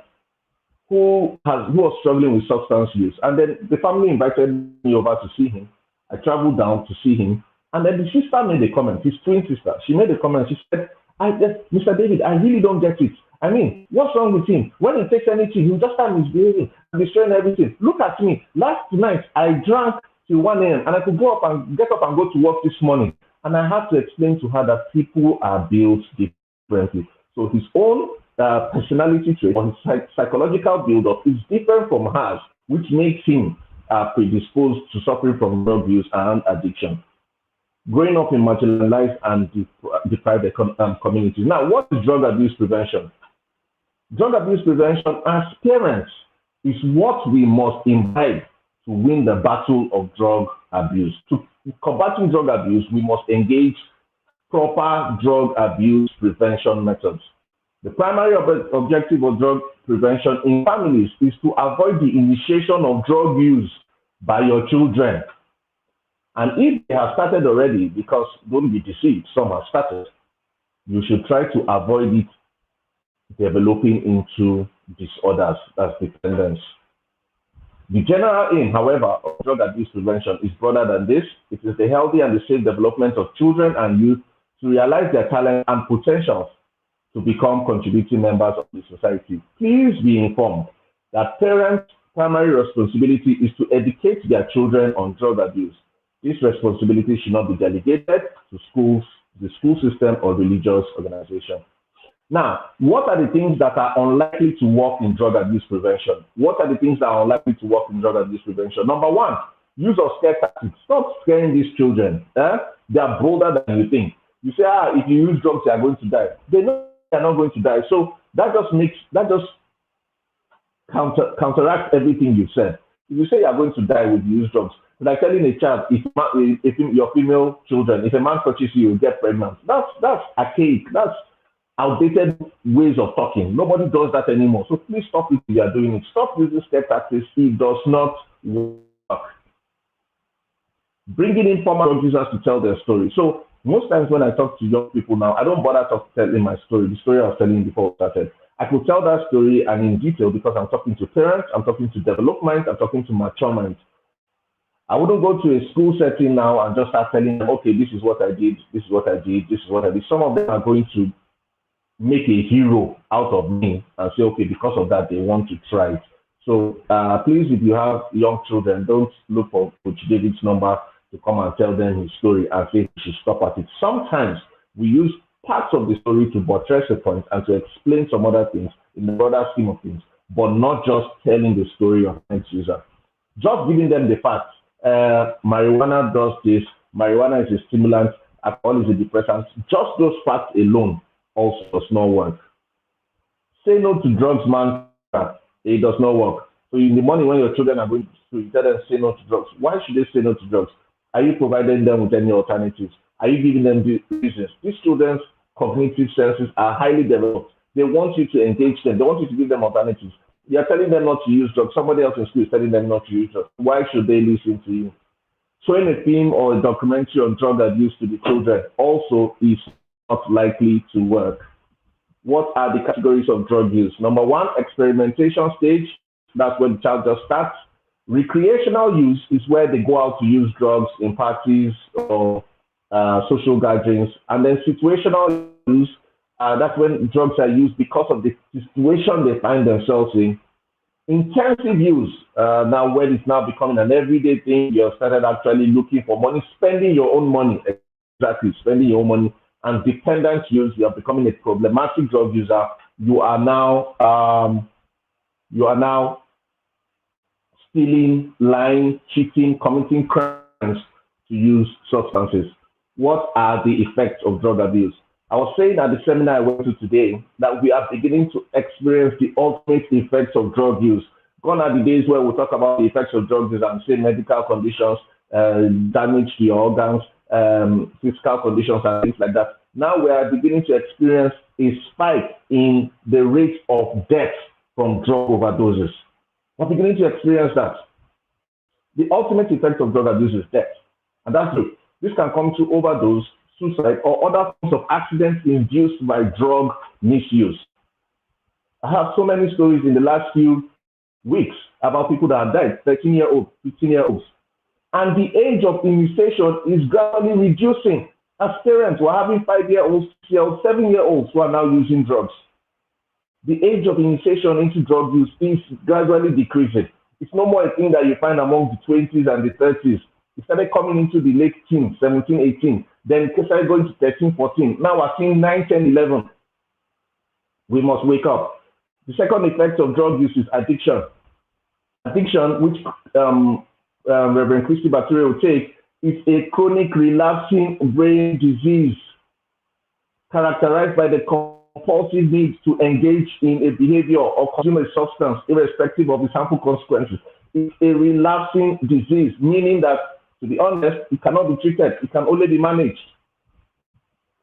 who was struggling with substance use. And then the family invited me over to see him. I traveled down to see him. And then the sister made a comment, his twin sister. She made a comment. She said, Mr. David, I really don't get it. I mean, what's wrong with him? When he takes anything, he'll just start misbehaving and destroying everything. Look at me. Last night, I drank till 1 a.m. and I could get up and go to work this morning. And I had to explain to her that people are built differently. So his own personality trait or his psychological build-up is different from hers, which makes him predisposed to suffering from drug use and addiction. Growing up in marginalized and deprived communities. Now, what is drug abuse prevention? Drug abuse prevention as parents is what we must imbibe to win the battle of drug abuse. To combating drug abuse, we must engage proper drug abuse prevention methods. The primary objective of drug prevention in families is to avoid the initiation of drug use by your children. And if they have started already, because don't be deceived, some have started, you should try to avoid it developing into disorders, that's dependence. The general aim, however, of drug abuse prevention is broader than this. It is the healthy and the safe development of children and youth to realize their talent and potentials to become contributing members of the society. Please be informed that parents' primary responsibility is to educate their children on drug abuse. This responsibility should not be delegated to schools, the school system, or religious organization. Now, what are the things that are unlikely to work in drug abuse prevention? What are the things that are unlikely to work in drug abuse prevention? Number one, use of scare tactics. Stop scaring these children. They are bolder than you think. You say, if you use drugs, you are going to die. They know they are not going to die. So that just counteracts everything you've said. If you say you are going to die with use drugs, it's like telling a child, if your female children, if a man touches you, you'll get pregnant. That's archaic. That's outdated ways of talking. Nobody does that anymore. So please stop it if you are doing it. Stop using scare tactics. It does not work. Bringing in former drug users to tell their story. So most times when I talk to young people now, I don't bother telling my story, the story I was telling before we started. I could tell that story and in detail because I'm talking to parents, I'm talking to development, I'm talking to mature minds. I wouldn't go to a school setting now and just start telling them, okay, this is what I did, this is what I did, this is what I did. Some of them are going to make a hero out of me and say, okay, because of that, they want to try it. So please, if you have young children, don't look for Coach David's number to come and tell them his story and say he should stop at it. Sometimes we use parts of the story to buttress a point and to explain some other things in the broader scheme of things, but not just telling the story of the next user. Just giving them the facts. Marijuana does this. Marijuana is a stimulant. Alcohol is a depressant. Just those facts alone also does not work. Say no to drugs, man. It does not work. So in the morning when your children are going to school, you tell them say no to drugs. Why should they say no to drugs? Are you providing them with any alternatives? Are you giving them the reasons? These children's cognitive senses are highly developed. They want you to engage them. They want you to give them alternatives. You are telling them not to use drugs. Somebody else in school is telling them not to use drugs. Why should they listen to you? Showing a film or a documentary on drug abuse to the children also is not likely to work. What are the categories of drug use? Number one, experimentation stage. That's when the child just starts. Recreational use is where they go out to use drugs in parties or social gatherings. And then situational use, that's when drugs are used because of the situation they find themselves in. Intensive use, now when it's now becoming an everyday thing, you've started actually looking for money, spending your own money, exactly, spending your own money. And dependent use, you are becoming a problematic drug user. You are now stealing, lying, cheating, committing crimes to use substances. What are the effects of drug abuse? I was saying at the seminar I went to today that we are beginning to experience the ultimate effects of drug use. Gone are the days where we talk about the effects of drug use and say medical conditions, damage to your organs, physical conditions and things like that. Now we are beginning to experience a spike in the rate of death from drug overdoses. We're beginning to experience that. The ultimate effect of drug abuse is death. And that's true. This can come to overdose, suicide, or other forms of accidents induced by drug misuse. I have so many stories in the last few weeks about people that have died, 13-year-olds, 15-year-olds. And the age of initiation is gradually reducing. As parents, we're having 5-year-olds, 6-year-olds, 7-year-olds who are now using drugs. The age of initiation into drug use is gradually decreasing. It's no more a thing that you find among the 20s and the 30s. It started coming into the late teens, 17, 18. Then it started going to 13, 14. Now we're seeing 9, 10, 11. We must wake up. The second effect of drug use is addiction. Addiction, which Reverend Christy Baturi will take, is a chronic relapsing brain disease characterized by the compulsive need to engage in a behavior or consume a substance irrespective of its harmful consequences. It's a relapsing disease, meaning that, to be honest, it cannot be treated. It can only be managed.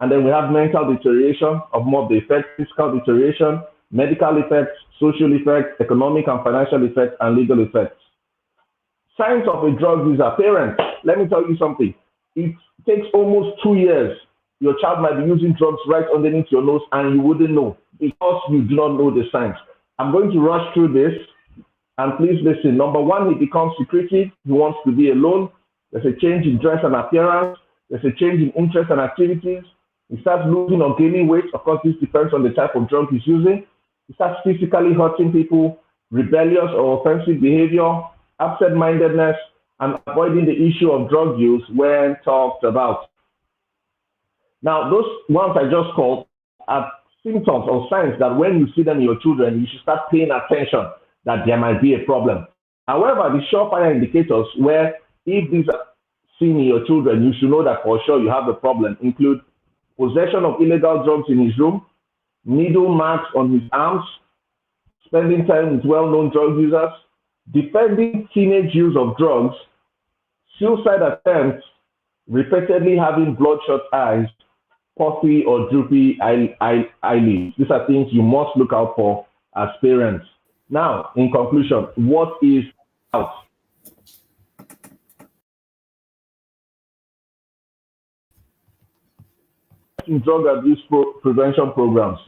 And then we have mental deterioration of more of the effects, physical deterioration, medical effects, social effects, economic and financial effects, and legal effects. Signs of a drug user. Parents, let me tell you something. It takes almost 2 years. Your child might be using drugs right underneath your nose and you wouldn't know because you do not know the signs. I'm going to rush through this and please listen. Number one, he becomes secretive. He wants to be alone. There's a change in dress and appearance. There's a change in interest and activities. He starts losing or gaining weight. Of course, this depends on the type of drug he's using. He starts physically hurting people, rebellious or offensive behavior, absent-mindedness, and avoiding the issue of drug use when talked about. Now, those ones I just called are symptoms or signs that when you see them in your children, you should start paying attention that there might be a problem. However, the surefire indicators where if these are seen in your children, you should know that for sure you have a problem include possession of illegal drugs in his room, needle marks on his arms, spending time with well-known drug users, defending teenage use of drugs, suicide attempts, repeatedly having bloodshot eyes, puffy or droopy eyelids. These are things you must look out for as parents. Now, in conclusion, what is out? Drug abuse prevention programs.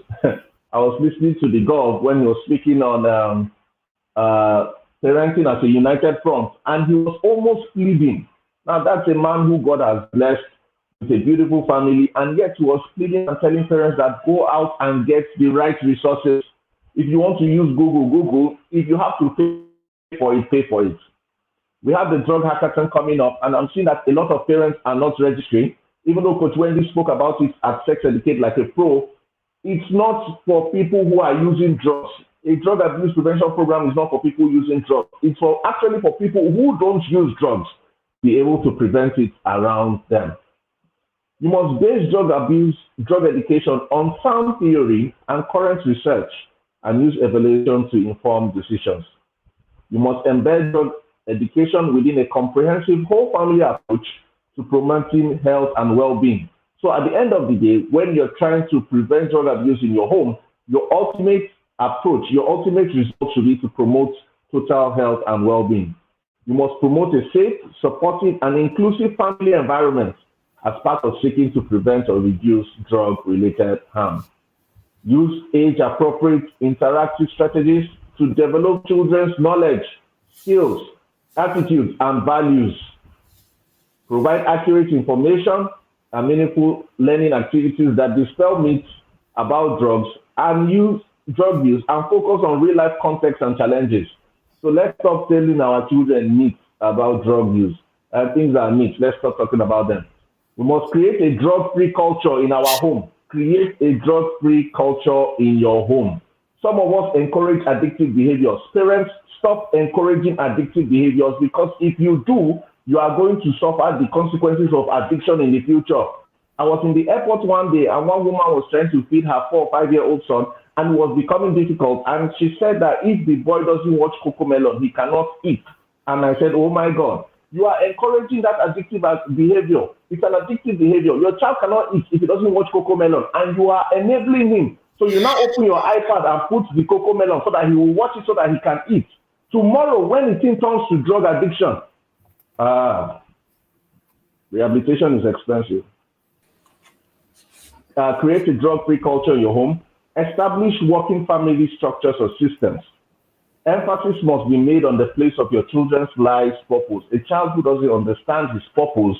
I was listening to the Gov when he was speaking on parenting as a united front, and he was almost pleading. Now, that's a man who God has blessed with a beautiful family, and yet he was pleading and telling parents that go out and get the right resources. If you want to use Google, Google. If you have to pay for it, pay for it. We have the drug hackathon coming up, and I'm seeing that a lot of parents are not registering. Even though Coach Wendy spoke about it at Sex Educate like a pro, it's not for people who are using drugs. A drug abuse prevention program is not for people using drugs. It's for actually for people who don't use drugs, be able to prevent it around them. You must base drug abuse, drug education on sound theory and current research, and use evaluation to inform decisions. You must embed drug education within a comprehensive whole family approach to promoting health and well-being. So at the end of the day, when you're trying to prevent drug abuse in your home, your ultimate approach, your ultimate result should be to promote total health and well-being. You must promote a safe, supportive, and inclusive family environment as part of seeking to prevent or reduce drug-related harm. Use age-appropriate interactive strategies to develop children's knowledge, skills, attitudes, and values. Provide accurate information and meaningful learning activities that dispel myths about drugs and use drug use and focus on real-life context and challenges. So let's stop telling our children myths about drug use and things that are myths. Let's stop talking about them. We must create a drug-free culture in our home. Create a drug-free culture in your home. Some of us encourage addictive behaviors. Parents, stop encouraging addictive behaviors, because if you do, you are going to suffer the consequences of addiction in the future. I was in the airport one day, and one woman was trying to feed her 4 or 5-year-old son, and it was becoming difficult. And she said that if the boy doesn't watch Cocomelon, he cannot eat. And I said, oh my God, you are encouraging that addictive behavior. It's an addictive behavior. Your child cannot eat if he doesn't watch Cocomelon, and you are enabling him. So you now open your iPad and put the Cocomelon so that he will watch it so that he can eat. Tomorrow, when the thing turns to drug addiction, rehabilitation is expensive. Create a drug-free culture in your home. Establish working family structures or systems. Emphasis must be made on the place of your children's life's purpose. A child who doesn't understand his purpose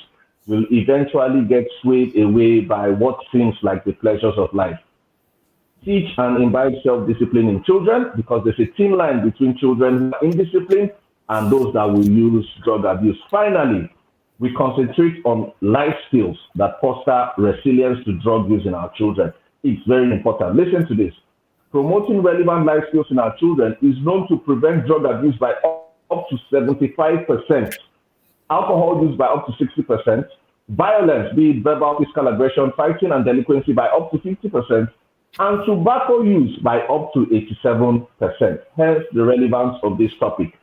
will eventually get swayed away by what seems like the pleasures of life. Teach and imbibe self-discipline in children, because there's a thin line between children who are indisciplined and those that will use drug abuse. Finally, we concentrate on life skills that foster resilience to drug use in our children. It's very important. Listen to this. Promoting relevant life skills in our children is known to prevent drug abuse by up to 75%, alcohol use by up to 60%, violence, be it verbal, physical aggression, fighting, and delinquency by up to 50%, and tobacco use by up to 87%. Hence the relevance of this topic.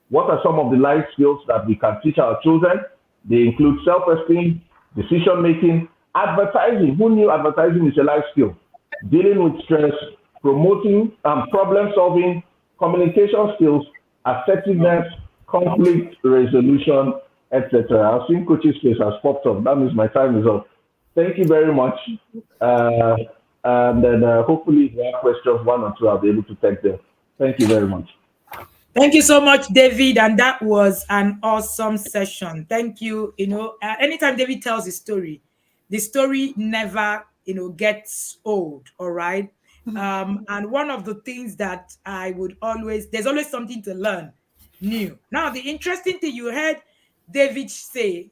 What are some of the life skills that we can teach our children? They include self-esteem, decision-making, advertising. Who knew advertising is a life skill? Dealing with stress, promoting problem-solving, communication skills, assertiveness, conflict resolution, etc. I've seen Coach's face has popped up. That means my time is up. Thank you very much. And then hopefully if you have questions, 1 or 2, I'll be able to take them. Thank you very much. Thank you so much, David. And that was an awesome session. Thank you. Anytime David tells his story, the story never, gets old. All right. And one of the things that I would there's always something to learn new. Now, the interesting thing you heard David say,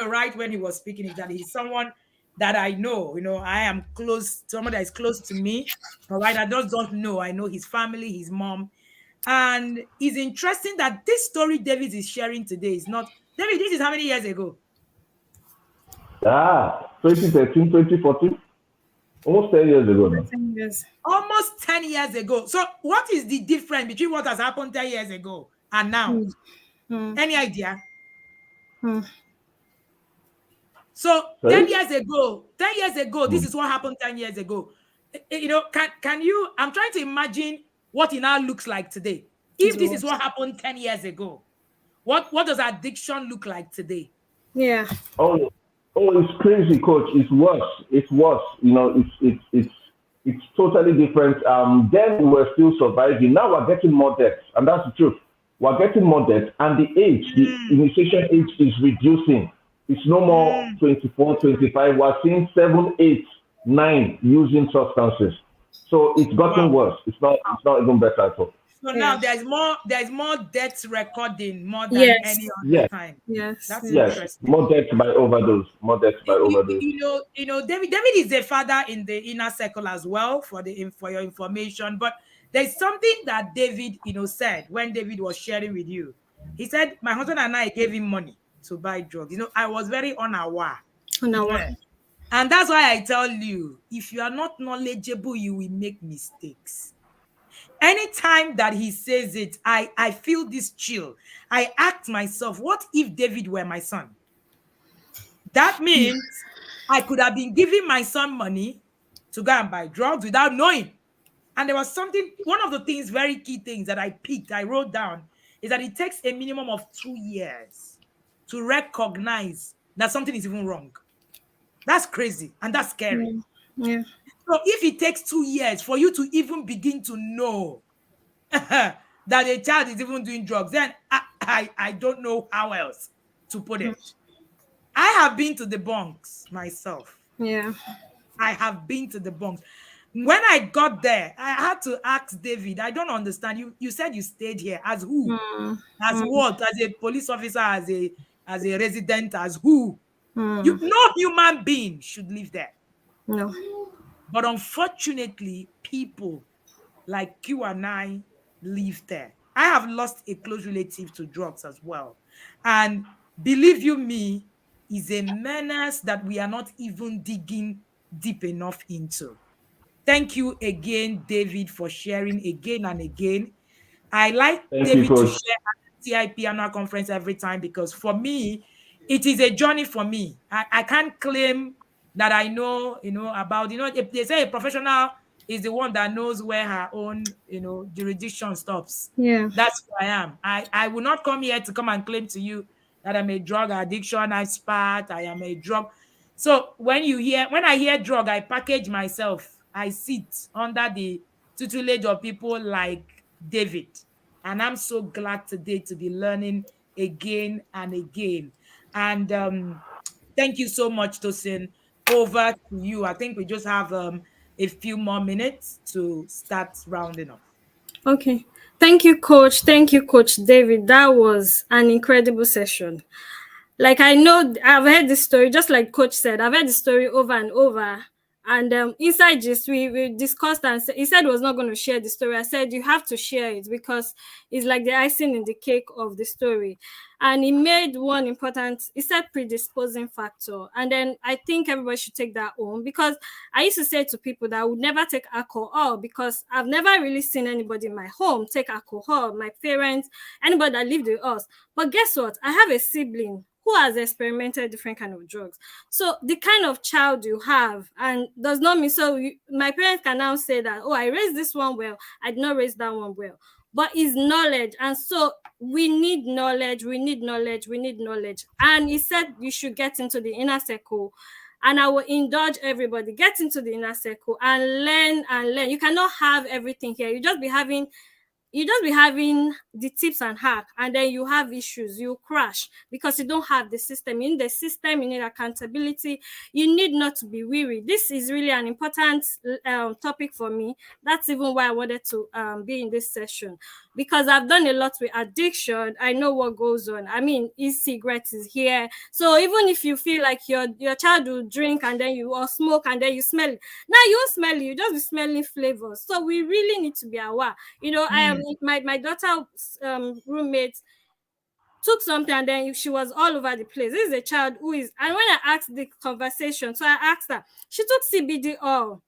right, when he was speaking, is that he's someone that I know, I am close, someone that is close to me. All right. I just don't know. I know his family, his mom. And it's interesting that this story David is sharing today is not, David, this is how many years ago? 2013, 2014. Almost 10 years ago now. 10 years. Almost 10 years ago. So what is the difference between what has happened 10 years ago and now? Any idea? So 10 years ago, this is what happened 10 years ago. Can you, I'm trying to imagine what it now looks like today. If this is what happened 10 years ago, what does addiction look like today? Yeah. Oh, it's crazy, Coach. It's worse. It's worse. It's totally different. Then we were still surviving. Now we're getting more debt, and that's the truth. We're getting more debt, and the initiation age is reducing. It's no more 24, 25. We're seeing 7, 8, 9 using substances. So it's gotten worse. It's not even better at all. So now there's more death recording more than any other time. That's interesting. More death by overdose. More death by overdose. You know, David is a father in the inner circle as well, for your information. But there's something that David, said when David was sharing with you. He said, my husband and I gave him money to buy drugs. I was very unaware. And that's why I tell you, if you are not knowledgeable, you will make mistakes. Anytime that he says it, I feel this chill. I ask myself, what if David were my son? That means I could have been giving my son money to go and buy drugs without knowing. And there was something, one of the things, very key things that I wrote down, is that it takes a minimum of 2 years to recognize that something is even wrong. That's crazy and that's scary. So if it takes 2 years for you to even begin to know that a child is even doing drugs, then I don't know how else to put it. I have been to the bunks myself. I have been to the bunks. When I got there, I had to ask David, I don't understand. You said you stayed here. As who? As what? As a police officer, as a resident, as who? No human being should live there. No. But unfortunately, people like you and I live there. I have lost a close relative to drugs as well. And believe you me, is a menace that we are not even digging deep enough into. Thank you again, David, for sharing again and again. I like David to share at the TIP annual conference every time, because for me, it is a journey for me. I can't claim that I know, about, if they say a professional is the one that knows where her own, jurisdiction stops. That's who I am. I will not come here to come and claim to you that I'm a drug addiction expert. I am a drug. So when I hear drug, I package myself. I sit under the tutelage of people like David. And I'm so glad today to be learning again and again. And thank you so much, Tosin. Over to you. I think we just have a few more minutes to start rounding up. Okay. Thank you, Coach. Thank you, Coach David. That was an incredible session. Like, I know I've heard this story, just like Coach said, I've heard the story over and over. And inside just we discussed, and he said he was not going to share the story. I said, you have to share it because it's like the icing in the cake of the story. And he made one important, he said predisposing factor. And then I think everybody should take that home, because I used to say to people that I would never take alcohol because I've never really seen anybody in my home take alcohol, my parents, anybody that lived with us. But guess what? I have a sibling who has experimented different kind of drugs. So the kind of child you have, and does not mean, my parents can now say that, oh, I raised this one well, I did not raise that one well. But it's knowledge. And so we need knowledge. And he said you should get into the inner circle. And I will indulge everybody, get into the inner circle and learn. You cannot have everything here. You just be having the tips and hack, and then you have issues, you crash because you don't have the system. In the system, you need accountability. You need not to be weary. This is really an important topic for me. That's even why I wanted to be in this session, because I've done a lot with addiction. I know what goes on. I mean, e-cigarettes is here. So even if you feel like your child will drink and then you or smoke and then you smell it, now you won't smell it, you just be smelling flavors. So we really need to be aware. I am my daughter's roommate took something and then she was all over the place. This is a child who is, and when I asked the conversation, so I asked her, she took CBD oil.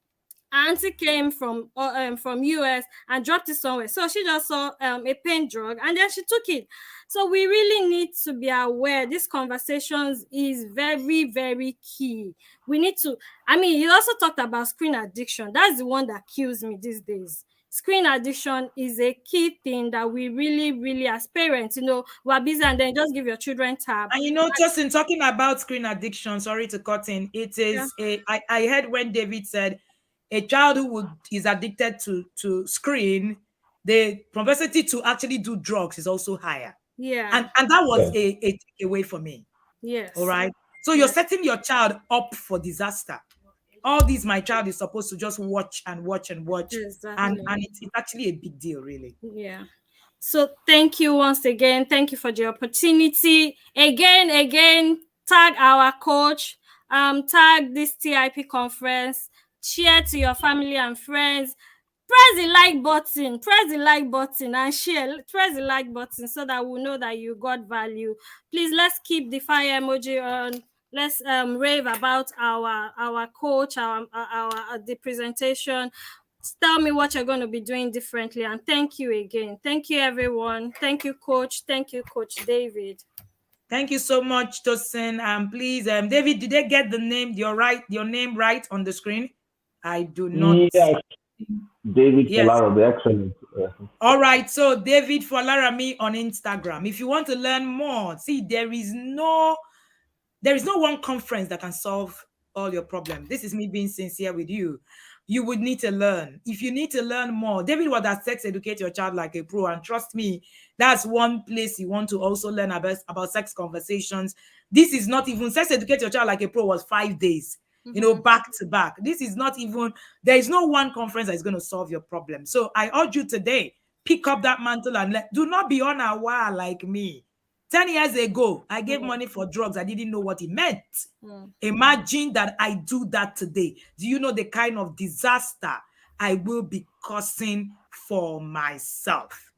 Her auntie came from US and dropped it somewhere. So she just saw a pain drug and then she took it. So we really need to be aware. These conversations is very, very key. We need to, he also talked about screen addiction. That's the one that kills me these days. Screen addiction is a key thing that we really, really, as parents, we're busy and then just give your children tab. And just in talking about screen addiction, sorry to cut in, it is I heard when David said a child who is addicted to screen, the propensity to actually do drugs is also higher. Yeah. And that was Yeah. a takeaway for me. Yes. All right. So you're setting your child up for disaster. All these, my child is supposed to just watch and watch and watch. Exactly. And it's actually a big deal, really. Yeah. So thank you once again. Thank you for the opportunity. Again, tag our coach, tag this TIP conference, share to your family and friends. Press the like button and share. Press the like button so that we'll know that you got value. Please, let's keep the fire emoji on. Let's rave about our coach, our the presentation. Tell me what you're going to be doing differently. And thank you again. Thank you, everyone. Thank you, coach. Thank you, Coach David. Thank you so much, Tosin. Please, David, did they get your name right on the screen? I do not. Yes, David Yes. Folara, excellent. All right, so David Folarami on Instagram. If you want to learn more, see, there is no one conference that can solve all your problems. This is me being sincere with you. You would need to learn. If you need to learn more, David was at Sex Educate Your Child Like a Pro. And trust me, that's one place you want to also learn about sex conversations. This is not even, Sex Educate Your Child Like a Pro was 5 days, back to back. This is not even, there is no one conference that is going to solve your problem. So I urge you today, pick up that mantle and do not be on a wire like me. 10 years ago, I gave money for drugs. I didn't know what it meant. Imagine that I do that today. Do you know the kind of disaster I will be causing for myself?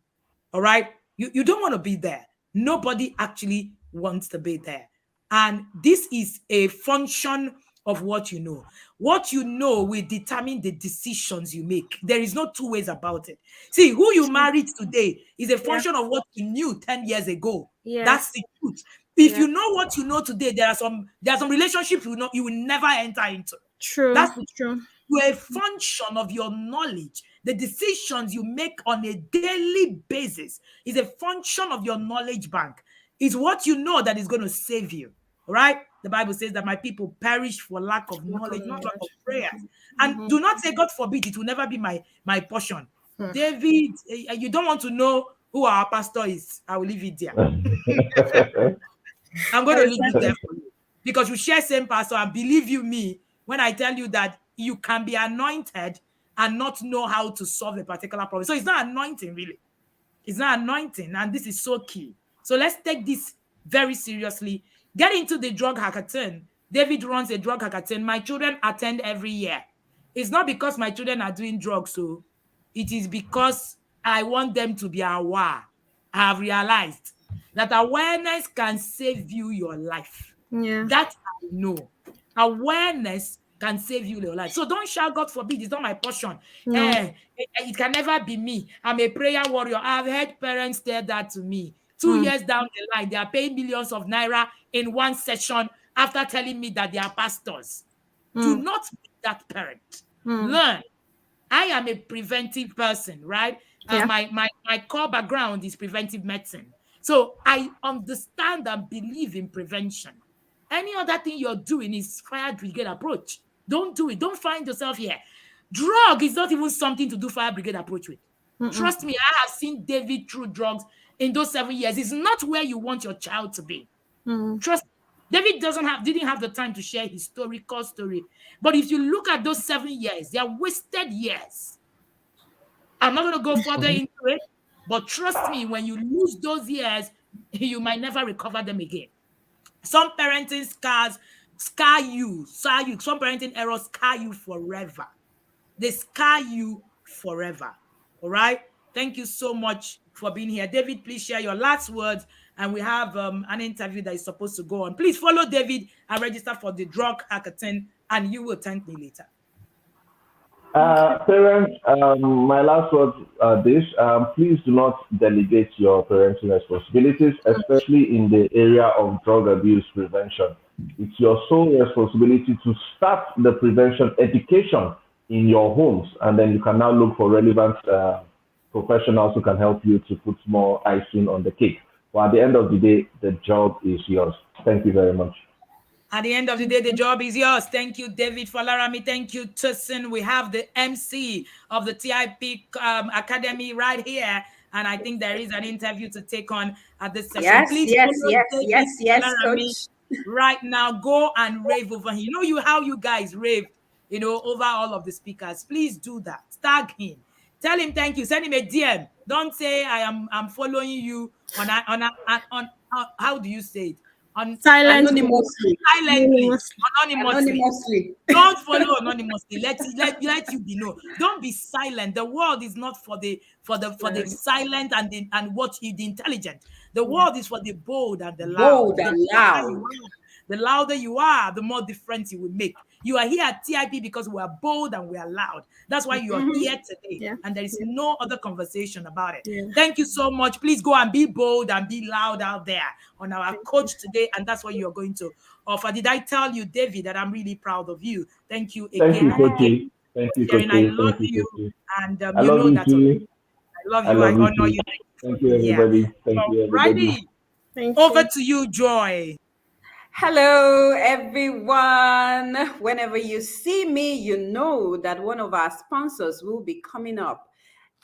All right? You don't want to be there. Nobody actually wants to be there. And this is a function of what you know. What you know will determine the decisions you make. There is no two ways about it. See, who you married today is a function of what you knew 10 years ago. Yes. That's the truth. If you know what you know today, there are some relationships you will never enter into. True. That's true. You're a function of your knowledge. The decisions you make on a daily basis is a function of your knowledge bank. It's what you know that is going to save you. Right? The Bible says that my people perish for lack of knowledge, not lack of prayers. And do not say, God forbid, it will never be my portion. David, you don't want to know who our pastor is. I will leave it there. I'm going to leave it there for you. Because you share same pastor, and believe you me, when I tell you that you can be anointed and not know how to solve a particular problem. So it's not anointing, really. It's not anointing. And this is so key. So let's take this very seriously. Get into the drug hackathon. David runs a drug hackathon. My children attend every year. It's not because my children are doing drugs, so it is because I want them to be aware. I have realized that awareness can save you your life. Yeah. That I know. Awareness can save you your life. So don't shout, God forbid, it's not my portion. No. It can never be me. I'm a prayer warrior. I've heard parents tell that to me. 2 years down the line, they are paying millions of naira in one session after telling me that they are pastors. Do not be that parent. Learn. I am a preventive person, right? My core background is preventive medicine. So I understand and believe in prevention. Any other thing you're doing is fire brigade approach. Don't do it. Don't find yourself here. Drug is not even something to do fire brigade approach with. Trust me, I have seen David through drugs in those 7 years. It's not where you want your child to be. Trust me. David didn't have the time to share his historical story. But if you look at those 7 years, they are wasted years. I'm not going to go further into it, but trust me, when you lose those years, you might never recover them again. Some parenting scars scar you. Some parenting errors scar you forever. They scar you forever. All right? Thank you so much for being here. David, please share your last words. And we have an interview that is supposed to go on. Please follow David and register for the drug hackathon, and you will thank me later. Parents, my last word this, please do not delegate your parenting responsibilities, especially in the area of drug abuse prevention. It's your sole responsibility to start the prevention education in your homes, and then you can now look for relevant professionals who can help you to put more icing on the cake. But at the end of the day, the job is yours. Thank you very much. At the end of the day, the job is yours. Thank you, David Falarami. Thank you, Tussin. We have the MC of the TIP Academy right here. And I think there is an interview to take on at this session. Please follow David Falarami coach. right now. Go and rave over him. You know how you guys rave, over all of the speakers. Please do that. Tag him. Tell him thank you. Send him a DM. Don't say I'm following you on how do you say it? Anonymously. Anonymously. Don't follow anonymously. Let you be known. Don't be silent. The world is not for the silent and the intelligent. The world is for the bold and the loud. The louder you are, the more difference you will make. You are here at TIP because we are bold and we are loud. That's why you are here today. And there is no other conversation about it. Thank you so much. Please go and be bold and be loud out there on our coach today. And that's what you're going to offer. Did I tell you, David, that I'm really proud of you? Thank you again. Thank you, Coachy. Thank you, Coachy. I love you. And I love you too. I love you. I honor you. Thank you, everybody. Thank you, everybody. Over to you, Joy. Hello, everyone. Whenever you see me, you know that one of our sponsors will be coming up.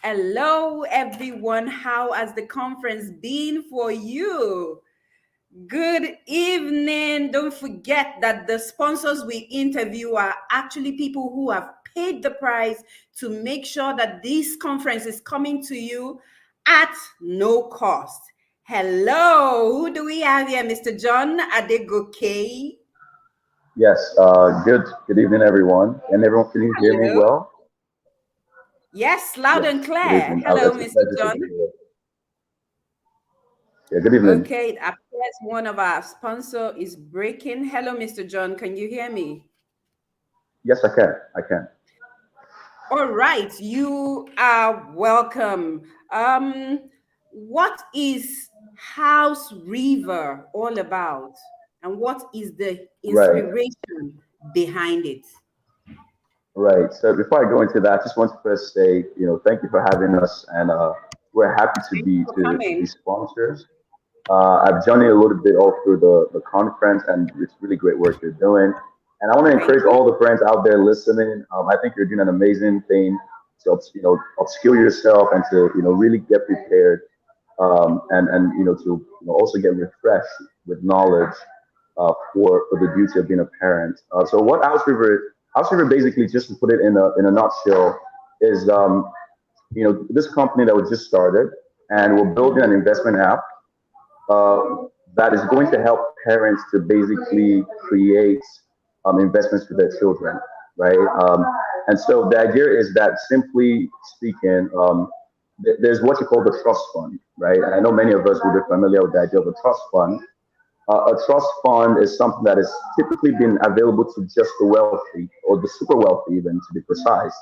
Hello, everyone. How has the conference been for you? Good evening. Don't forget that the sponsors we interview are actually people who have paid the price to make sure that this conference is coming to you at no cost. Hello, who do we have here? Mr. John Adegoke. Yes, good evening, everyone. And everyone, can you hear me well? Yes, loud and clear. Hello, Mr. John. Yeah, good evening. Okay, it appears one of our sponsors is breaking. Hello, Mr. John, can you hear me? Yes, I can. All right, you are welcome. What is House River all about? And what is the inspiration behind it? Right. So before I go into that, I just want to first say, thank you for having us, and we're happy to be sponsors. I've joined you a little bit all through the conference, and it's really great work you're doing. And I want to encourage all the friends out there listening. I think you're doing an amazing thing to upskill yourself and to really get prepared, and to also get refreshed with knowledge for the duty of being a parent. So what House River basically, just to put it in a nutshell, is this company that we just started, and we're building an investment app that is going to help parents to basically create investments for their children, right? And so the idea is that, simply speaking, there's what you call the trust fund, right? And I know many of us will be familiar with the idea of a trust fund. A trust fund is something that is typically been available to just the wealthy, or the super wealthy even, to be precise.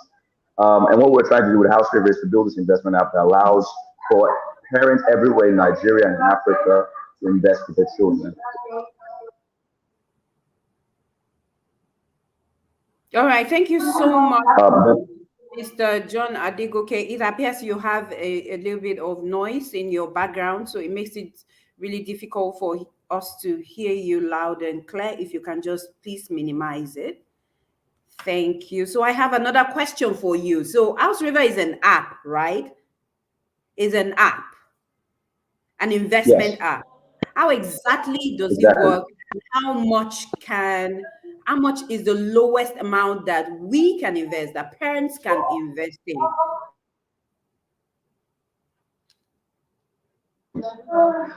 And what we're trying to do with House River is to build this investment app that allows for parents everywhere in Nigeria and Africa to invest with their children. All right, thank you so much, Mr. John Adegoke. It appears you have a little bit of noise in your background, so it makes it really difficult for us to hear you loud and clear. If you can just please minimize it. Thank you. So I have another question for you. So House River is an app, right? Is an app, an investment app. How exactly does it work? And how much is the lowest amount that we can invest, that parents can invest in?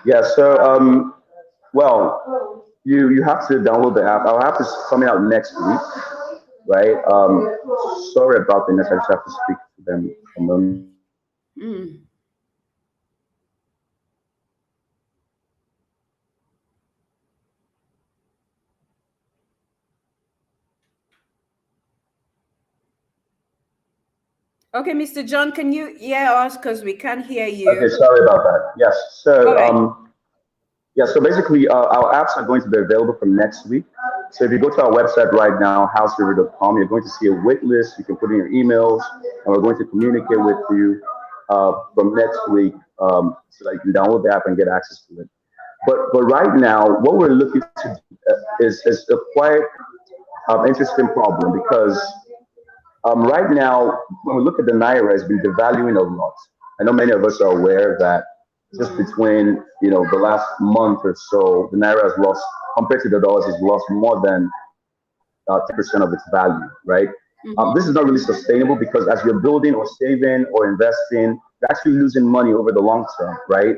Yeah, so well, you have to download the app. I'll have this coming out next week, right? Sorry about the next. I just have to speak to them from them. Okay, Mr. John, can you hear us? Because we can't hear you. Okay, sorry about that. Yes. So so basically, our apps are going to be available from next week. So if you go to our website right now, houseriver.com, you're going to see a wait list. You can put in your emails, and we're going to communicate with you from next week, so that you can download the app and get access to it. But right now, what we're looking to do is a quite interesting problem because right now, when we look at the naira, it's been devaluing a lot. I know many of us are aware that just between the last month or so, the naira has lost compared to the dollars, has lost more than 10% of its value, right? This is not really sustainable because as you're building or saving or investing, you're actually losing money over the long term, right?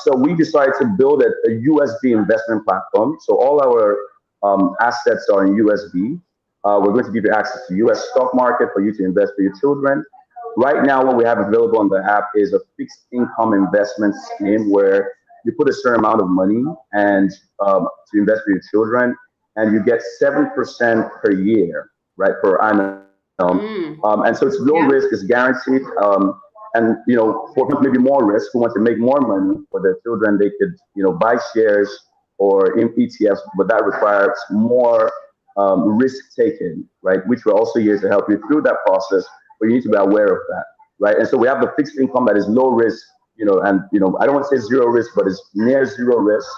So we decided to build a USD investment platform. So all our assets are in USD. We're going to give you access to US stock market for you to invest for your children. Right now, what we have available on the app is a fixed income investment scheme where you put a certain amount of money and to invest for your children, and you get 7% per year, right, per annum. And so it's low risk, it's guaranteed. And for people maybe more risk who want to make more money for their children, they could buy shares or in ETFs, but that requires more risk taking, right? Which we're also here to help you through that process, but you need to be aware of that, right? And so we have the fixed income that is low risk, and I don't want to say zero risk, but it's near zero risk,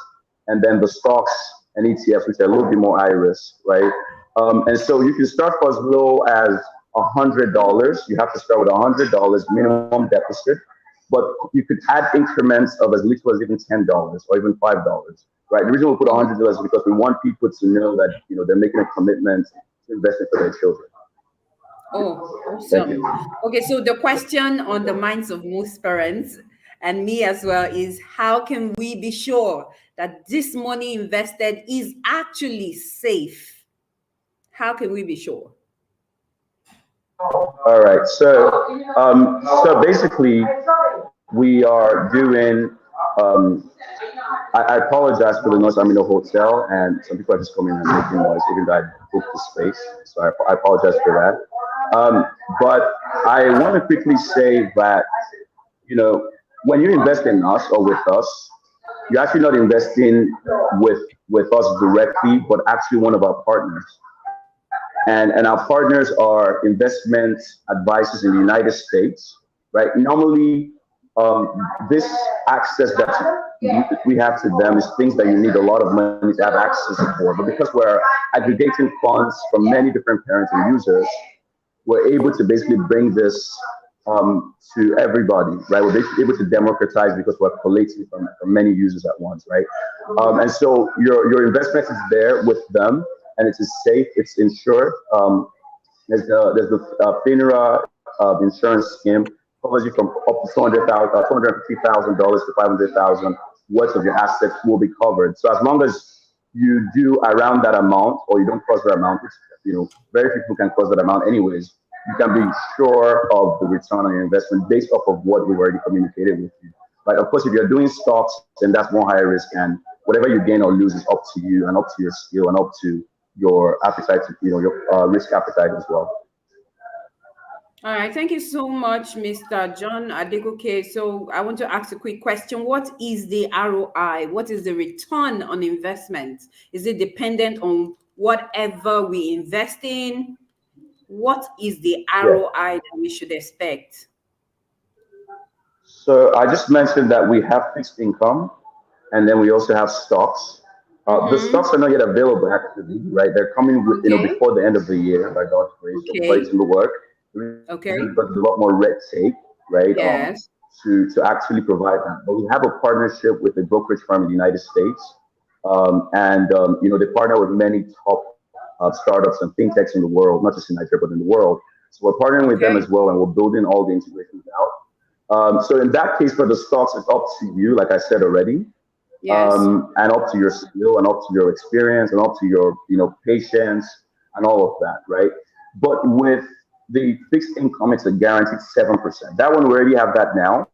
and then the stocks and ETFs, which are a little bit more high risk, right? And so you can start for as low as $100. You have to start with $100 minimum deposit, but you could add increments of as little as even $10 or even $5, right? The reason we put $100 is because we want people to know that they're making a commitment to investing for their children. Oh, awesome. Okay, so the question on the minds of most parents and me as well is how can we be sure that this money invested is actually safe? How can we be sure? All right, so basically we are doing I apologize for the noise. I'm in a hotel and some people are just coming and making noise even though I booked the space, so I apologize for that. But I want to quickly say that when you invest in us or with us, you're actually not investing with us directly, but actually one of our partners. And our partners are investment advisors in the United States, right? Normally, this access that we have to them is things that you need a lot of money to have access for. But because we're aggregating funds from many different parents and users, we're able to basically bring this to everybody, right? We're basically able to democratize because we're collating from many users at once, right? And so your investment is there with them, and it is safe, it's insured. There's the FINRA insurance scheme, covers you from up to $250,000 to $500,000 worth of your assets will be covered. So as long as you do around that amount, or you don't cross that amount, which very few people can cross that amount anyways, you can be sure of the return on your investment based off of what we've already communicated with you. But of course, if you're doing stocks, then that's more high risk, and whatever you gain or lose is up to you and up to your skill and up to your appetite, your risk appetite as well. All right, thank you so much, Mr. John Adegoke. So I want to ask a quick question. What is the ROI? What is the return on investment? Is it dependent on whatever we invest in? What is the ROI that we should expect? So I just mentioned that we have fixed income, and then we also have stocks. The stocks are not yet available, actually, right? They're coming with, before the end of the year, by God's grace. So it's in the work. But there's a lot more red tape, right? Yes. To actually provide that. But we have a partnership with a brokerage firm in the United States, and they partner with many top startups and fintechs in the world, not just in Nigeria but in the world. So we're partnering with them as well, and we're building all the integrations out. So in that case, for the stocks, it's up to you, like I said already. Yes. And up to your skill and up to your experience and up to your patience and all of that, right? But with the fixed income, it's a guaranteed 7%. That one, we already have that now.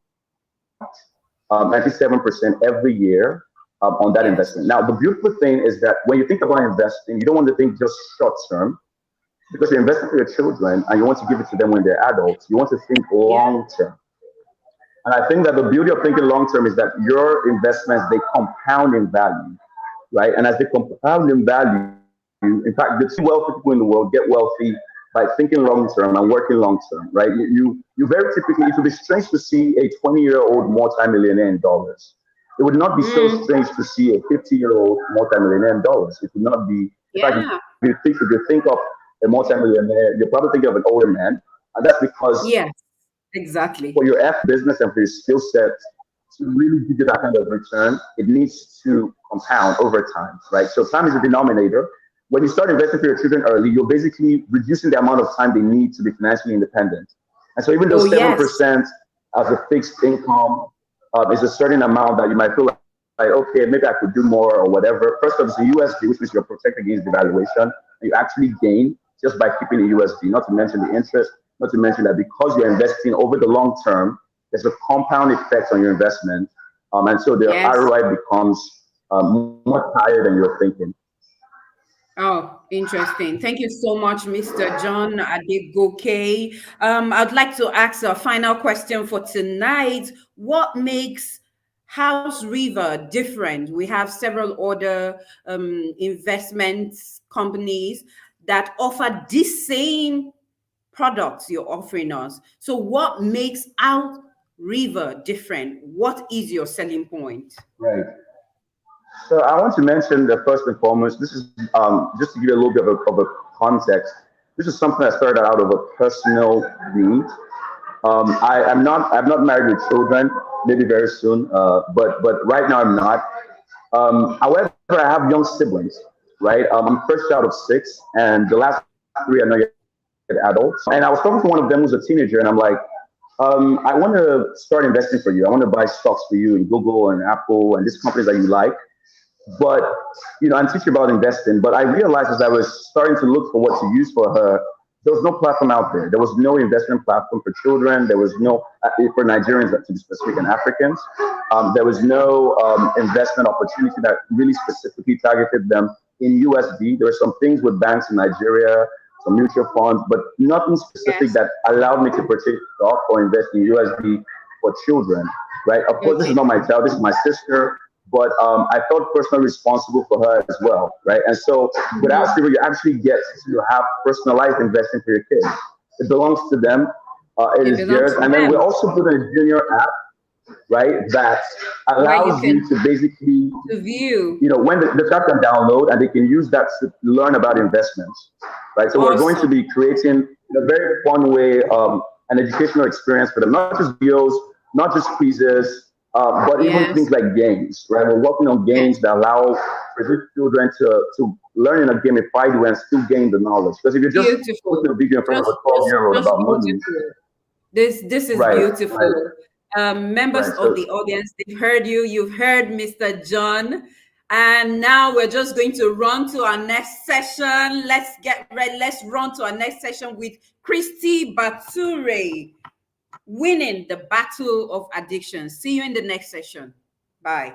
97% every year on that investment. Now, the beautiful thing is that when you think about investing, you don't want to think just short term, because you're investing for your children and you want to give it to them when they're adults. You want to think long term. And I think that the beauty of thinking long term is that your investments, they compound in value, right? And as they compound in value, in fact, the two wealthy people in the world get wealthy by thinking long term and working long term, right? You very typically, it would be strange to see a 20-year-old multimillionaire in dollars. it would not be so strange to see a 50-year-old multimillionaire in dollars. It would not be. In fact, if you think of a multimillionaire, you're probably thinking of an older man, and that's because exactly for your F business and for your skill set to really give you that kind of return, it needs to compound over time, right? So time is the denominator. When you start investing for your children early, you're basically reducing the amount of time they need to be financially independent. And so even though 7% as a fixed income is a certain amount that you might feel like, okay, maybe I could do more or whatever. First off, it's a USD, which means you're protected against devaluation. You actually gain just by keeping the USD, not to mention the interest, not to mention that because you're investing over the long term, there's a compound effect on your investment. And so the ROI becomes much higher than you're thinking. Oh, interesting. Thank you so much, Mr. John Adegoke. I'd like to ask a final question for tonight. What makes House River different? We have several other investment companies that offer this same products you're offering us. So what makes House River different? What is your selling point? Right. So I want to mention that first and foremost, this is just to give you a little bit of a context. This is something that started out of a personal need. I'm not married with children, maybe very soon, but right now I'm not. However, I have young siblings, right? I'm first child of 6, and the last 3 are not yet adults. And I was talking to one of them who's a teenager, and I'm like, I want to start investing for you. I want to buy stocks for you in Google and Apple and these companies that you like. But, I'm teaching about investing, but I realized as I was starting to look for what to use for her, there was no platform out there. There was no investment platform for children. There was no, for Nigerians, to be specific, and Africans. There was no investment opportunity that really specifically targeted them in USD. There were some things with banks in Nigeria, some mutual funds, but nothing specific that allowed me to purchase stock or invest in USD for children, right? Of course, this is not my child, this is my sister. But I felt personally responsible for her as well, right? And so with House River, you actually get to have personalized investing for your kids. It belongs to them. It is theirs. And then we also put a junior app, right, that allows you to basically view, when the child can download and they can use that to learn about investments, right? So we're going to be creating in a very fun way an educational experience for them, not just videos, not just quizzes, but even things like games, right? We're working on games that allow for these children to learn in a gamified way and still gain the knowledge. Because if you're just putting a video in front of a 12-year-old about money, this is beautiful. Members of the audience, they've heard you. You've heard Mr. John. And now we're just going to run to our next session. Let's get ready. Let's run to our next session with Christy Bature. Winning the battle of addiction. See you in the next session. Bye.